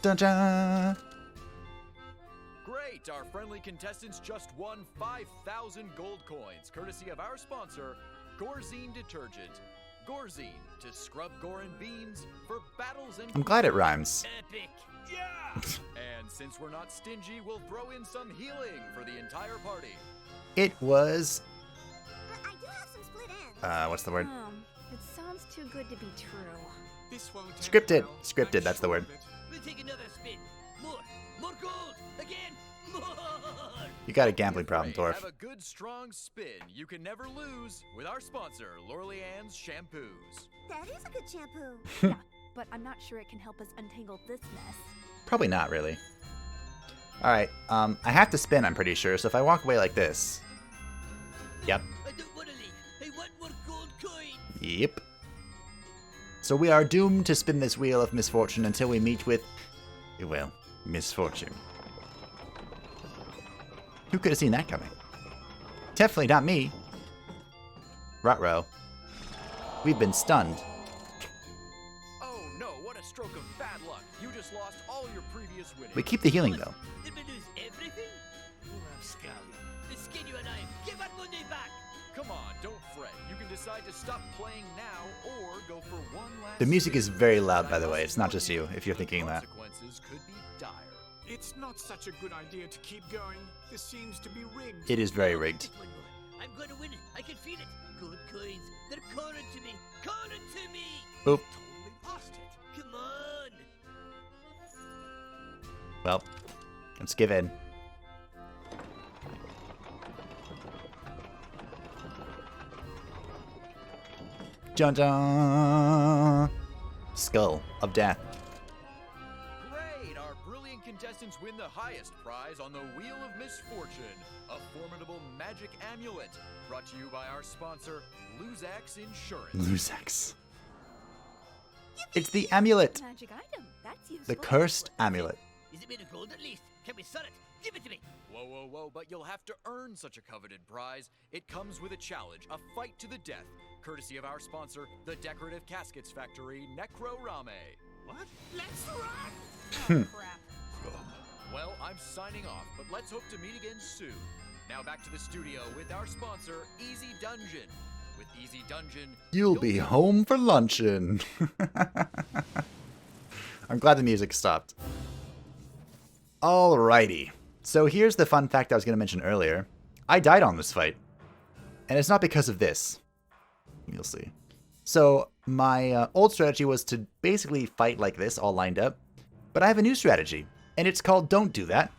Da-da! Great! Our friendly contestants just won 5,000 gold coins, courtesy of our sponsor, Gorzine Detergent. Gorzine, to scrub gore and beans for battles and... I'm glad it rhymes. Epic. Yeah! And since we're not stingy, we'll throw in some healing for the entire party. It was... But I do have some split ends. what's the word? It sounds too good to be true. This won't end Scripted. well, Scripted, I'm that's the sure word. of it. We'll take another spin. More gold. Again. More. You got a gambling problem, Great. dwarf. Have a good, strong spin. You can never lose with our sponsor, Lorelei Ann's Shampoos. That is a good shampoo. Yeah, but I'm not sure it can help us untangle this mess. Probably not, really. Alright, I have to spin, I'm pretty sure, so if I walk away like this... Yep. I don't want to leave. I want more gold coins. Yep. So we are doomed to spin this wheel of misfortune until we meet with... well, misfortune. Who could have seen that coming? Definitely not me. Ruh-roh. We've been stunned. Oh no, what a stroke of bad luck. You just lost all your previous winnings. We keep the healing, though. Did we lose everything? Poor Rapscallion. The skin you and I. Give our money back. Come on, don't fret. You can decide to stop playing now or go for one last The music is spin. very loud, by the I way. must It's not warn just you, if you're thinking that. Consequences could be dire. It's not such a good idea to keep going. This seems to be rigged. It is very rigged. One more. I'm going to win it. I can feel it. Gold coins. They're calling to me. Calling to me. Boop. Totally lost it. Come on. Well, let's give in. Dun dun! Skull of Death. Great! Our brilliant contestants win the highest prize on the Wheel of Misfortune, a formidable magic amulet, brought to you by our sponsor, Luzax Insurance. Luzax. It's the amulet. Magic item. That's useful. The cursed amulet. Is it made of gold at least? Can we sell it? Give it to me. Whoa, whoa, whoa, but you'll have to earn such a coveted prize. It comes with a challenge, a fight to the death, courtesy of our sponsor, the Decorative Caskets Factory, Necrorame. What? Let's run! Crap. Well, I'm signing off, but let's hope to meet again soon. Now back to the studio with our sponsor, Easy Dungeon. With Easy Dungeon, You'll be home for luncheon. I'm glad the music stopped. Alrighty. So here's the fun fact I was going to mention earlier. I died on this fight. And it's not because of this. You'll see. So my old strategy was to basically fight like this, all lined up. But I have a new strategy. And it's called Don't Do That.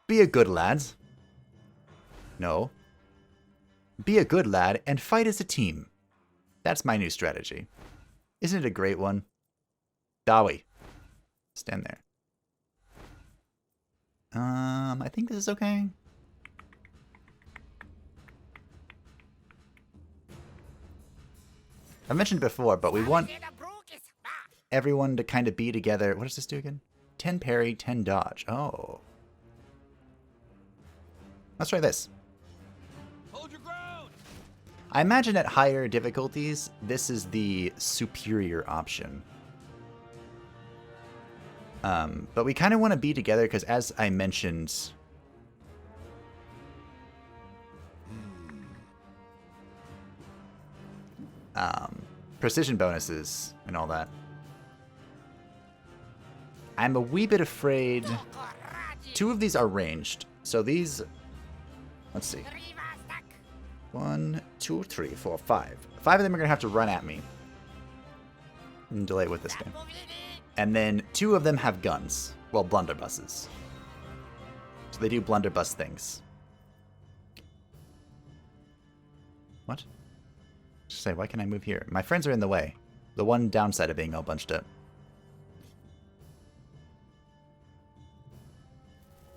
Be a good lad. No. Be a good lad and fight as a team. That's my new strategy. Isn't it a great one? Dawi. Stand there. I think this is okay. I mentioned before, but we want everyone to kind of be together. What does this do again? 10 parry, 10 dodge. Oh. Let's try this. Hold your ground! I imagine at higher difficulties, this is the superior option. But we kind of want to be together because, as I mentioned, precision bonuses and all that. I'm a wee bit afraid. 2 of these are ranged, so these. Let's see. 1, 2, 3, 4, 5. 5 of them are gonna have to run at me. And delay with this game. And then 2 of them have guns. Well, blunderbusses. So they do blunderbuss things. What? Just say, why can't I move here? My friends are in the way. The one downside of being all bunched up.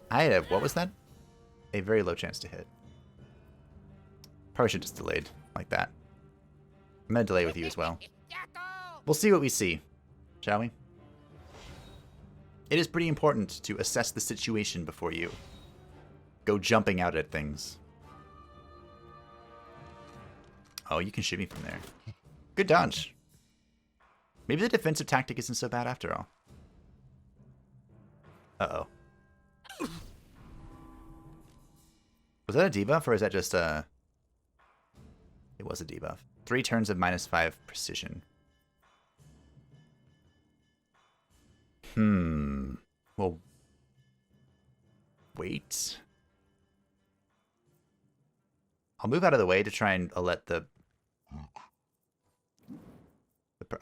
I had a, what was that? A very low chance to hit. Probably should just delayed like that. I'm gonna delay with you as well. We'll see what we see, shall we? It is pretty important to assess the situation before you go jumping out at things. Oh, you can shoot me from there. Good dodge. Maybe the defensive tactic isn't so bad after all. Uh-oh. Was that a debuff, or is that just a... It was a debuff. 3 turns of -5 precision. Well... Wait. I'll move out of the way to try and let the...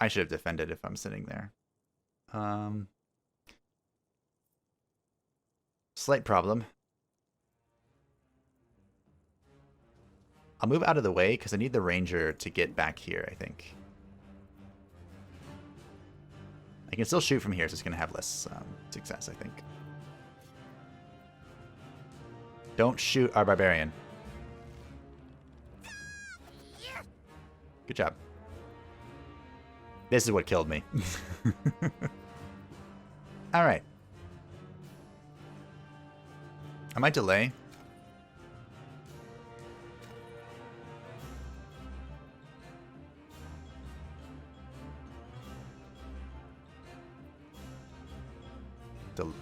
I should have defended if I'm sitting there. Slight problem. I'll move out of the way because I need the ranger to get back here, I think. I can still shoot from here, so it's going to have less success, I think. Don't shoot our barbarian. Good job. This is what killed me. Alright. I might delay.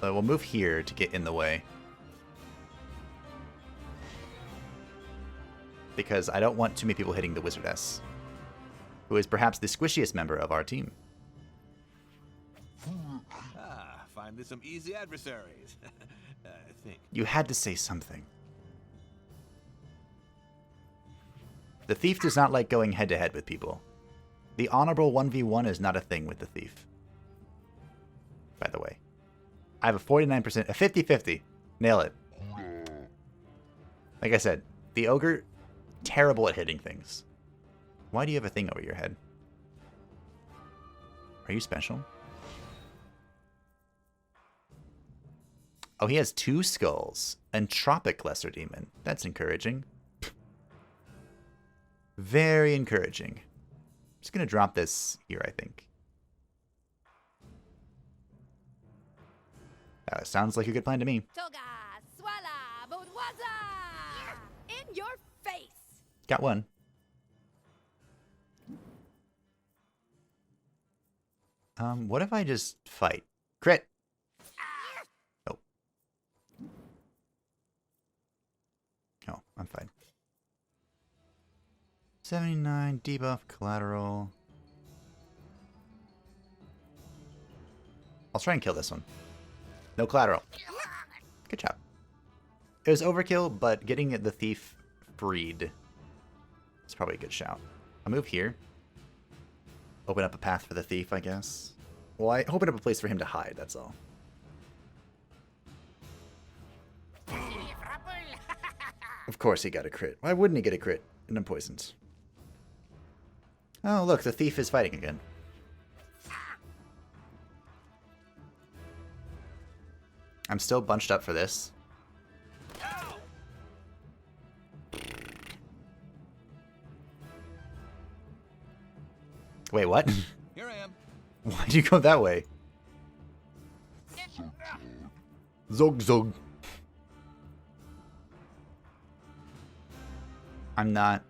We'll move here to get in the way. Because I don't want too many people hitting the Wizardess, who is perhaps the squishiest member of our team. Finally some easy adversaries. I think. You had to say something. The thief does not like going head-to-head with people. The honorable 1v1 is not a thing with the thief. By the way. I have a 49%, a 50-50. Nail it. Like I said, the ogre, terrible at hitting things. Why do you have a thing over your head? Are you special? Oh, he has 2 skulls. Entropic Lesser Demon. That's encouraging. Very encouraging. I'm just going to drop this here, I think. Sounds like a good plan to me. Toga, swala, budwaza! In your face! Got one. What if I just fight? Crit! Oh. Oh, I'm fine. 79, debuff, collateral. I'll try and kill this one. No collateral. Good job. It was overkill, but getting the thief freed is probably a good shout. I'll move here. Open up a path for the thief, I guess. Well, I open up a place for him to hide, that's all. Of course he got a crit. Why wouldn't he get a crit? And I'm poisoned. Oh, look, the thief is fighting again. I'm still bunched up for this. Wait, what? Here I am. Why'd you go that way? Zog zog. I'm not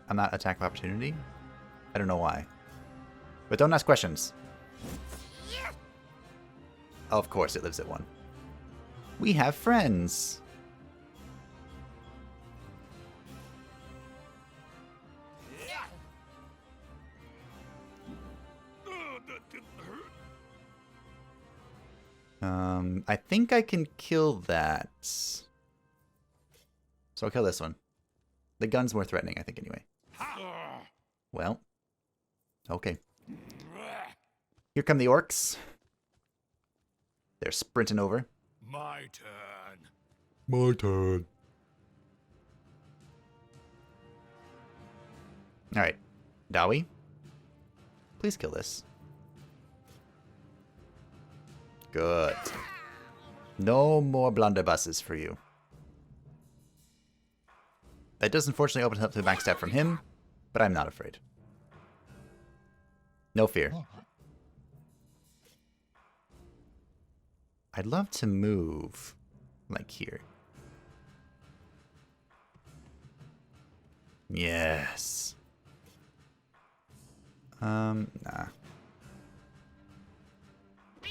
attack of opportunity. I don't know why. But don't ask questions. Oh, of course it lives at 1. We have friends. I think I can kill that. So I'll kill this one. The gun's more threatening, I think, anyway. Well. Okay. Here come the orcs. They're sprinting over. My turn. My turn. Alright. Dawi, please kill this. Good. No more blunderbusses for you. That does unfortunately open up to the backstab from him, but I'm not afraid. No fear. I'd love to move, like here. Yes. Nah.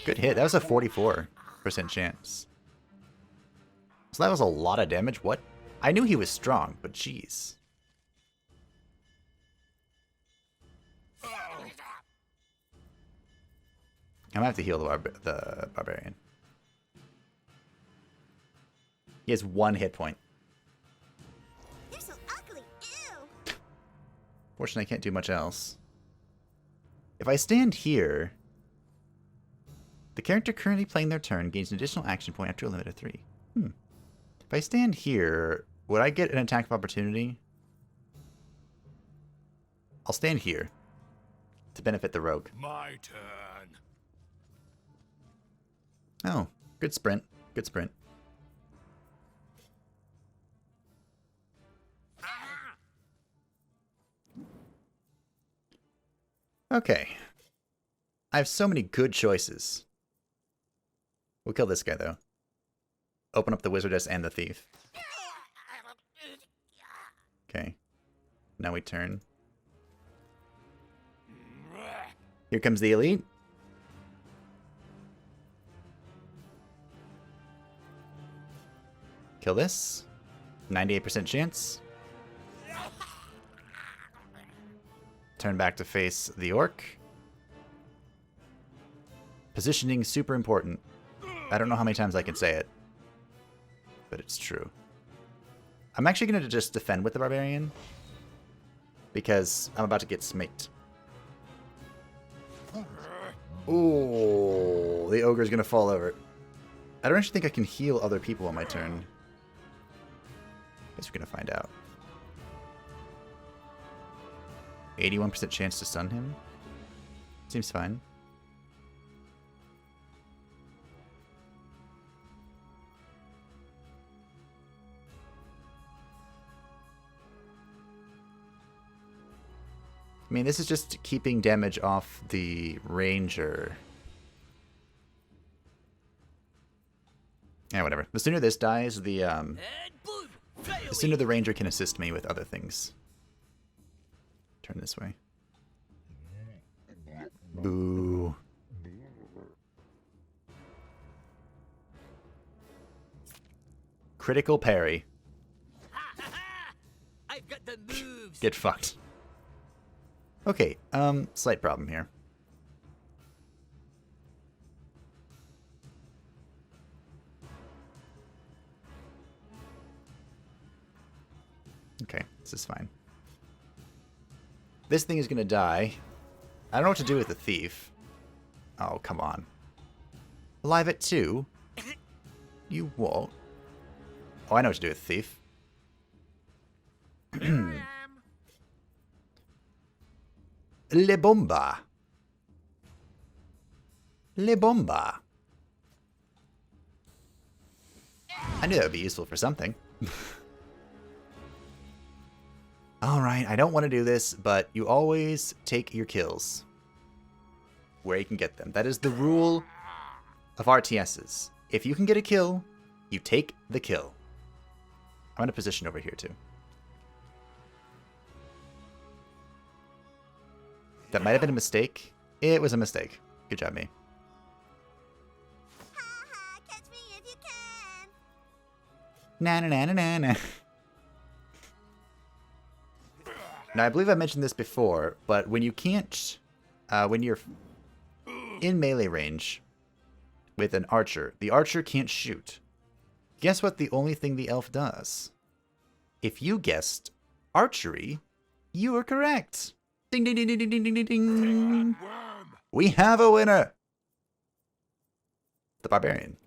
Good hit. That was a 44% chance. So that was a lot of damage. What? I knew he was strong, but jeez. I'm gonna have to heal the Barbarian. He has 1 hit point. You're so ugly. Ew. Fortunately, I can't do much else. If I stand here, the character currently playing their turn gains an additional action point after a limit of 3. If I stand here, would I get an attack of opportunity? I'll stand here to benefit the rogue. My turn. Oh, good sprint. Good sprint. Okay. I have so many good choices. We'll kill this guy, though. Open up the wizardess and the thief. Okay. Now we turn. Here comes the elite. Kill this. 98% chance. Turn back to face the orc. Positioning super important. I don't know how many times I can say it, but it's true. I'm actually going to just defend with the Barbarian because I'm about to get smoked. Ooh, the Ogre's going to fall over. I don't actually think I can heal other people on my turn. Guess we're going to find out. 81% chance to stun him. Seems fine. I mean, this is just keeping damage off the ranger. Yeah, whatever. The sooner this dies, the sooner the ranger can assist me with other things. Turn this way. Boo. Critical parry. I've got the moves. Get fucked. Okay, slight problem here. Okay, this is fine. This thing is gonna die. I don't know what to do with the thief. Oh, come on. Alive at 2? You won't. Oh, I know what to do with the thief. Le bomba. Le bomba. I knew that would be useful for something. Alright, I don't want to do this, but you always take your kills where you can get them. That is the rule of RTSs. If you can get a kill, you take the kill. I'm in a position over here too. That might have been a mistake. It was a mistake. Good job, me. Ha catch me if you can. Na na na na na na. Now, I believe I mentioned this before, but when you can't, when you're in melee range with an archer, the archer can't shoot. Guess what the only thing the elf does? If you guessed archery, you were correct. Ding ding ding ding ding ding ding ding. We have a winner. The Barbarian.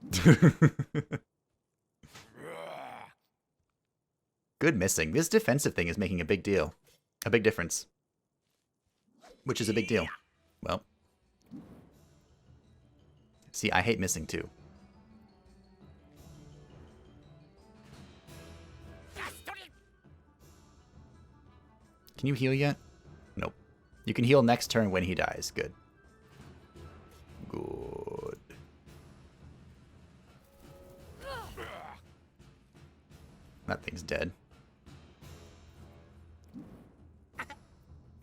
Good missing. This defensive thing is making a big deal. A big difference. Which is a big deal. Well. See, I hate missing too. Can you heal yet? Nope. You can heal next turn when he dies. Good. Good. That thing's dead.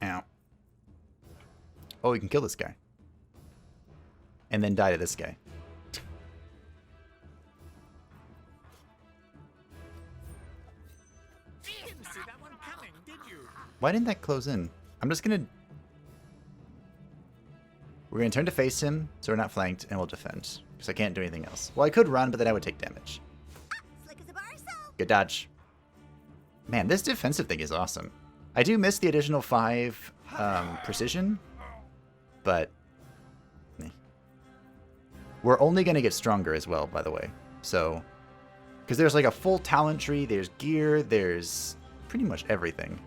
Ow. Oh, we can kill this guy. And then die to this guy. Didn't see that one coming, did you? Why didn't that close in? I'm just gonna... We're gonna turn to face him, so we're not flanked, and we'll defend. Because I can't do anything else. Well, I could run, but then I would take damage. Slick as a bar, so. Good dodge. Man, this defensive thing is awesome. I do miss the additional 5 precision, but... We're only going to get stronger as well, by the way. So, because there's like a full talent tree, there's gear, there's pretty much everything.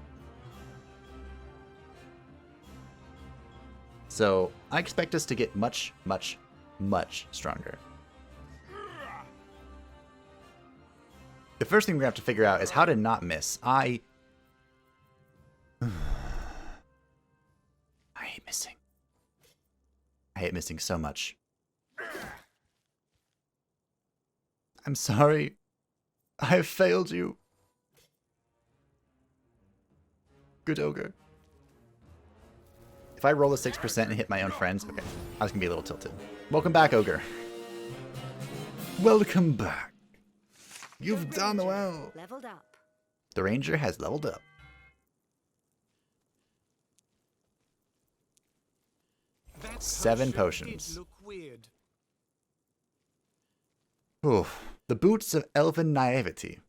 So, I expect us to get much, much, much stronger. The first thing we're going to have to figure out is how to not miss. I hate missing. I hate missing so much. I'm sorry. I have failed you. Good ogre. If I roll a 6% and hit my own friends, okay, I was gonna be a little tilted. Welcome back, ogre. Welcome back. You've done well. Leveled up. The ranger has leveled up. That 7 potion potions. did look weird. Oof. The boots of elven naivety.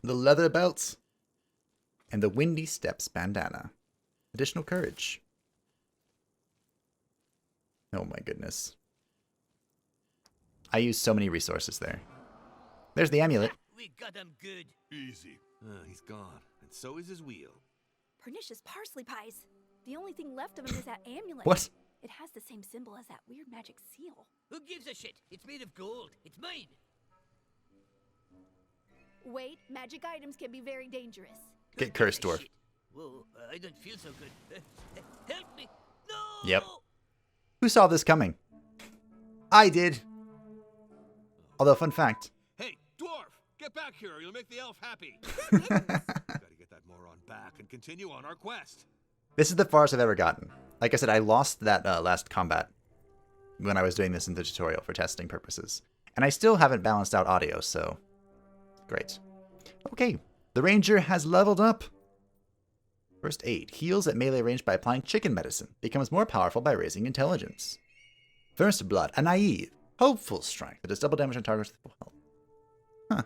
The leather belts. And the windy steps bandana. Additional courage. Oh my goodness. I used so many resources there. There's the amulet. We got him good. Easy. He's gone. And so is his wheel. Pernicious parsley pies. The only thing left of him is that amulet. What? It has the same symbol as that weird magic seal. Who gives a shit? It's made of gold. It's mine. Wait, magic items can be very dangerous. Get cursed, dwarf. Shit. Whoa, I don't feel so good. Help me. No! Yep. Who saw this coming? I did. Although, fun fact. Hey, dwarf! Get back here or you'll make the elf happy. Gotta get that moron back and continue on our quest. This is the farthest I've ever gotten. Like I said, I lost that last combat when I was doing this in the tutorial for testing purposes. And I still haven't balanced out audio, so great. Okay, the ranger has leveled up. First aid. Heals at melee range by applying chicken medicine. Becomes more powerful by raising intelligence. First blood. A naive. Hopeful strength. That does double damage on targets with full health. Huh.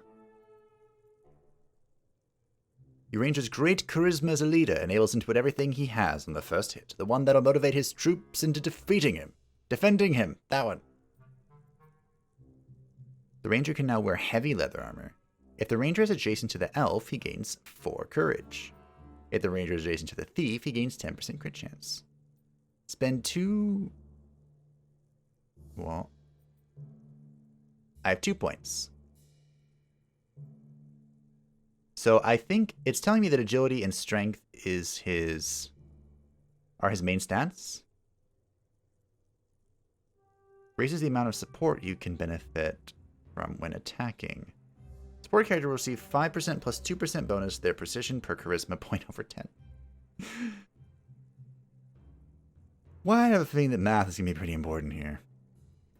Your ranger's great charisma as a leader enables him to put everything he has on the first hit. The one that'll motivate his troops into defeating him. Defending him. That one. The ranger can now wear heavy leather armor. If the ranger is adjacent to the elf, he gains 4 courage. If the ranger is adjacent to the thief, he gains 10% crit chance. Spend 2... Well... I have 2 points. So I think it's telling me that agility and strength is are his main stats. Raises the amount of support you can benefit from when attacking. Support character will receive 5% plus 2% bonus to their precision per charisma point over 10. Why I have a feeling that math is going to be pretty important here.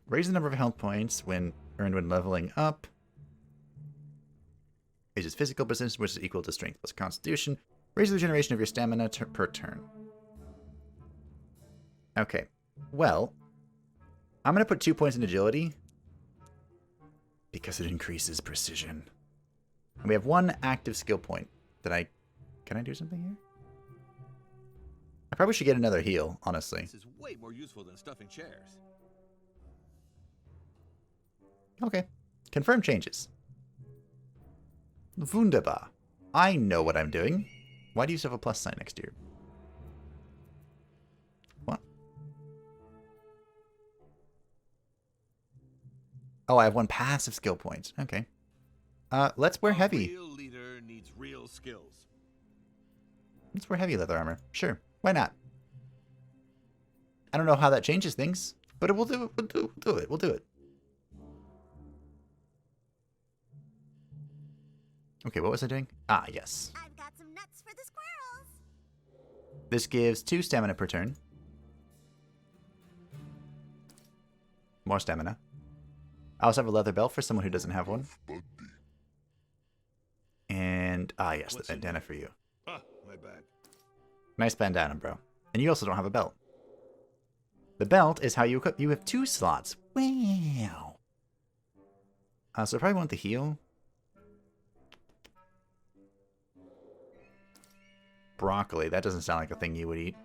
Raise the number of health points when earned when leveling up. Raises physical persistence, which is equal to strength plus constitution. Raises the regeneration of your stamina per turn. Okay. Well, I'm going to put 2 points in agility because it increases precision. And we have 1 active skill point that I... Can I do something here? I probably should get another heal, honestly. This is way more useful than stuffing chairs. Okay. Confirm changes. Wunderbar. I know what I'm doing. Why do you still have a plus sign next to you? What? Oh, I have 1 passive skill point. Okay. Let's wear heavy. A real leader needs real skills. Let's wear heavy leather armor. Sure. Why not? I don't know how that changes things, but we'll do it. We'll do it. Okay, what was I doing? Ah, yes. I've got some nuts for the squirrels. This gives 2 stamina per turn. More stamina. I also have a leather belt for someone who doesn't have one. And, yes, the bandana for you. Ah, my bad. Nice bandana, bro. And you also don't have a belt. The belt is how you equip. You have 2 slots. Wow. So I probably want the heal. Broccoli. That doesn't sound like a thing you would eat.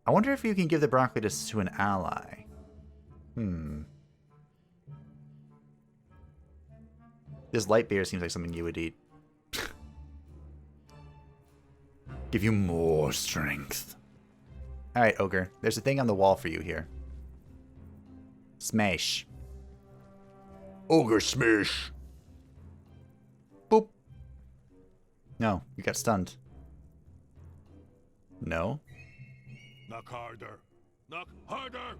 I wonder if you can give the broccoli to an ally. This light beer seems like something you would eat. Give you more strength. Alright, Ogre. There's a thing on the wall for you here. Smash. Ogre smash. Boop. No, you got stunned. No. Knock harder. Knock harder.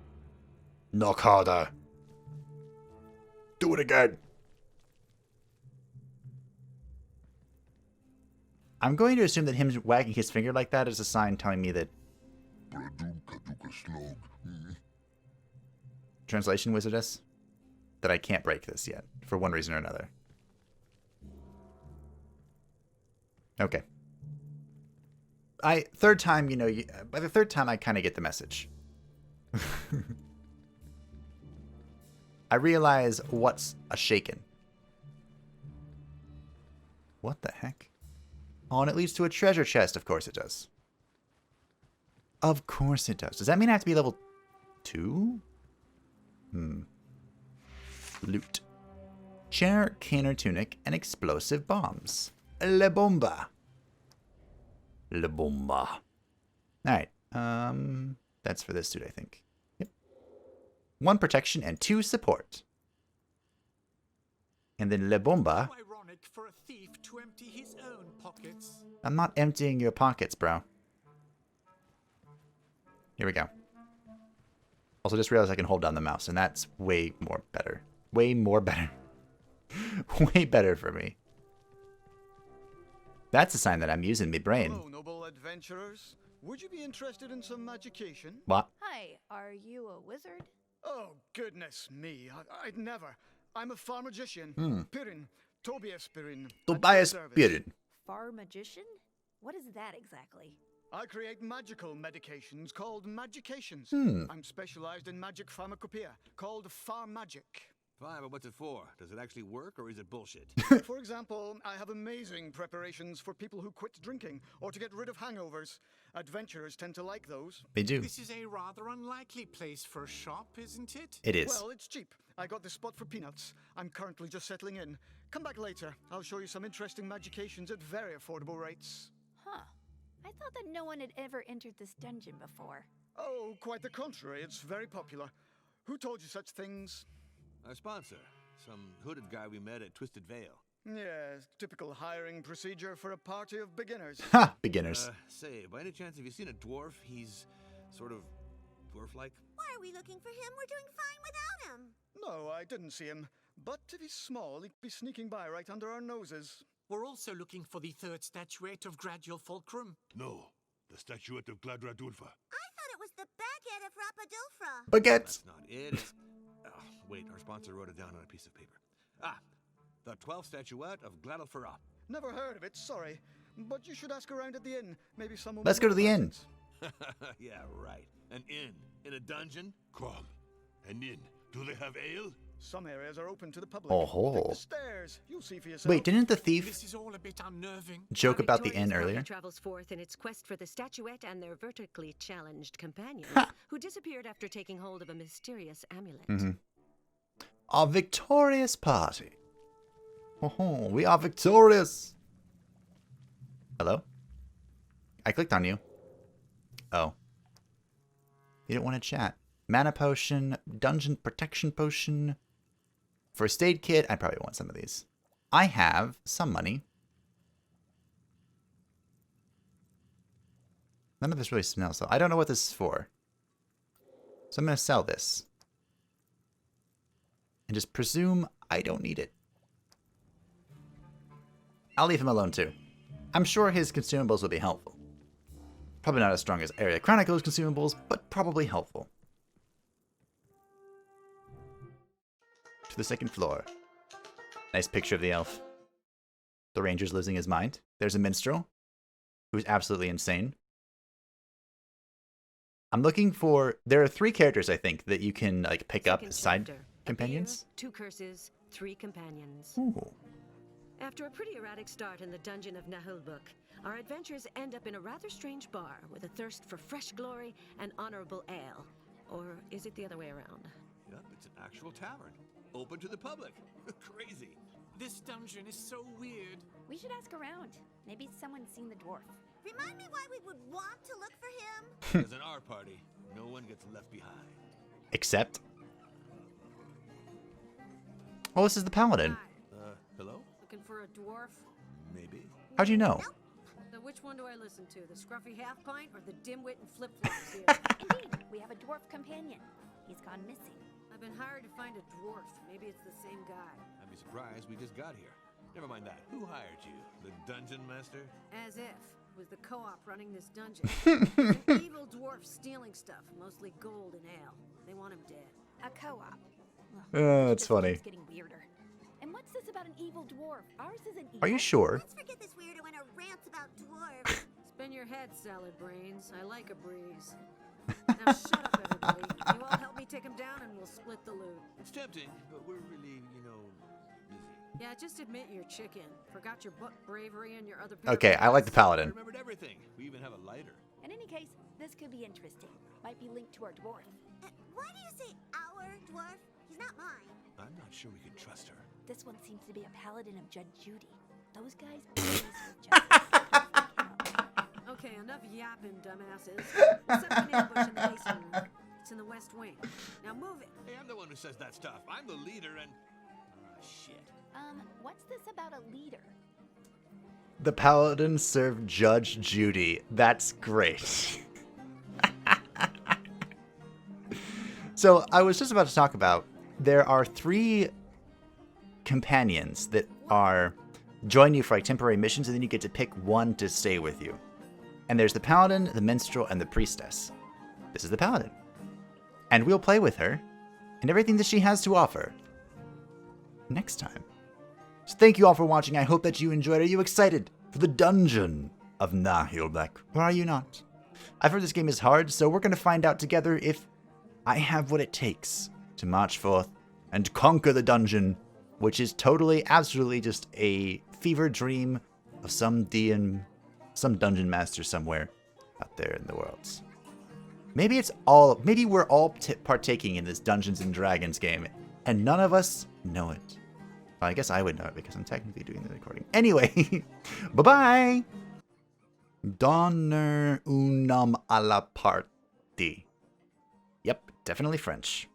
Knock harder. Do it again. I'm going to assume that him wagging his finger like that is a sign telling me that... Translation, Wizardess? That I can't break this yet, for one reason or another. Okay. third time, you know, by the third time I kind of get the message. I realize what's a shaken. What the heck? Oh, and it leads to a treasure chest. Of course it does. Of course it does. Does that mean I have to be level 2? Loot. Chair, caner tunic, and explosive bombs. La bomba. La bomba. Alright. That's for this suit, I think. Yep. 1 protection and 2 support. And then La bomba. How ironic for a thief to empty his own pockets. I'm not emptying your pockets, bro. Here we go. Also just realized I can hold down the mouse, and that's way more better. Way more better. Way better for me. That's a sign that I'm using my brain. Hello, noble adventurers. Would you be interested in some magication? What? Hi, are you a wizard? Oh, goodness me. I'd never. I'm a far magician. Pirin. Tobias Pirin. Tobias Pirin. Far magician? What is that exactly? I create magical medications called magications. I'm specialized in magic pharmacopoeia called Far Magic. Fine, but what's it for? Does it actually work, or is it bullshit? For example, I have amazing preparations for people who quit drinking or to get rid of hangovers. Adventurers tend to like those. They do. This is a rather unlikely place for a shop, isn't it? It is. Well, it's cheap. I got this spot for peanuts. I'm currently just settling in. Come back later. I'll show you some interesting magications at very affordable rates. Huh. I thought that no one had ever entered this dungeon before. Oh, quite the contrary. It's very popular. Who told you such things? Our sponsor, some hooded guy we met at Twisted Veil. Yes, typical hiring procedure for a party of beginners. Ha! Beginners. Say, by any chance, have you seen a dwarf? He's sort of dwarf-like. Why are we looking for him? We're doing fine without him. No, I didn't see him. But if he's small, he'd be sneaking by right under our noses. We're also looking for the 3rd statuette of Gradual Fulcrum. No, the Statuette of Gladophura. I thought it was the baguette of Rapadilfra. Baguette. That's not it. It's... Oh, wait, our sponsor wrote it down on a piece of paper. Ah, the 12th Statuette of Gladophura. Never heard of it, sorry. But you should ask around at the inn. Maybe someone... Let's go to the inn. Yeah, right. An inn. In a dungeon? Come, an inn. Do they have ale? Some areas are open to the public. Oh-ho. Take the stairs. You'll see for yourself. Wait, didn't the thief This is all a bit unnerving. joke about the Victorious inn party earlier? travels forth in its quest for the statuette and their vertically challenged companion, who disappeared after taking hold of a mysterious amulet. A victorious party. Oh, we are victorious. Hello? I clicked on you. Oh. You didn't want to chat. Mana potion, dungeon protection potion. First aid kit. I probably want some of these. I have some money. None of this really smells though. I don't know what this is for. So I'm going to sell this. And just presume I don't need it. I'll leave him alone too. I'm sure his consumables will be helpful. Probably not as strong as Area Chronicles consumables, but probably helpful. To the 2nd floor. Nice picture of the elf. The ranger's losing his mind. There's a minstrel, who's absolutely insane. I'm looking for... There are 3 characters, I think, that you can like pick up as side companions. 2 curses, 3 companions. Ooh. After a pretty erratic start in the Dungeon of Nahuelbuek, our adventures end up in a rather strange bar with a thirst for fresh glory and honorable ale. Or is it the other way around? Yep, it's an actual tavern. Open to the public. Crazy. This dungeon is so weird. We should ask around. Maybe someone's seen the dwarf. Remind me why we would want to look for him? Because in our party, no one gets left behind. Except... Oh, this is the paladin. Hello? Looking for a dwarf? Maybe. How'd you know? Now, which one do I listen to? The scruffy half pint or the dimwit and flip-flops here? Indeed, we have a dwarf companion. He's gone missing. I've been hired to find a dwarf. Maybe it's the same guy. I'd be surprised. We just got here. Never mind that. Who hired you? The dungeon master? As if. It was the co-op running this dungeon. There's an evil dwarf stealing stuff, mostly gold and ale. They want him dead. A co-op. That's funny. It's getting weirder. And what's this about an evil dwarf? Ours isn't evil. Are you sure? Let's forget this weirdo and her rants about dwarves. Spend your your head, salad brains. I like a breeze. Now shut up, everybody. You all help me take him down and we'll split the loot. It's tempting, but we're really, busy. Yeah, just admit you're chicken. Forgot your book bravery and your other... Okay, I like the paladin. I remembered everything. We even have a lighter. In any case, this could be interesting. Might be linked to our dwarf. Why do you say our dwarf? He's not mine. I'm not sure we can trust her. This one seems to be a paladin of Judge Judy. Those guys always with justice. Okay, enough yapping, dumbasses. We'll set up an ambush in the basement room. It's in the west wing. Now move it. Hey, I'm the one who says that stuff. I'm the leader and... shit. What's this about a leader? The paladin served Judge Judy. That's great. So, I was just about to talk about, there are 3 companions that are join you for like temporary missions, and then you get to pick one to stay with you. And there's the paladin, the minstrel, and the priestess. This is the paladin. And we'll play with her and everything that she has to offer next time. So thank you all for watching. I hope that you enjoyed. Are you excited for the Dungeon of Nahuelbuek? Or are you not? I've heard this game is hard, so we're going to find out together if I have what it takes to march forth and conquer the dungeon, which is totally, absolutely just a fever dream of some dungeon master somewhere out there in the worlds. Maybe we're all partaking in this Dungeons and Dragons game, and none of us know it. Well, I guess I would know it because I'm technically doing the recording. Anyway, bye-bye! Donner unam alla party. Yep, definitely French.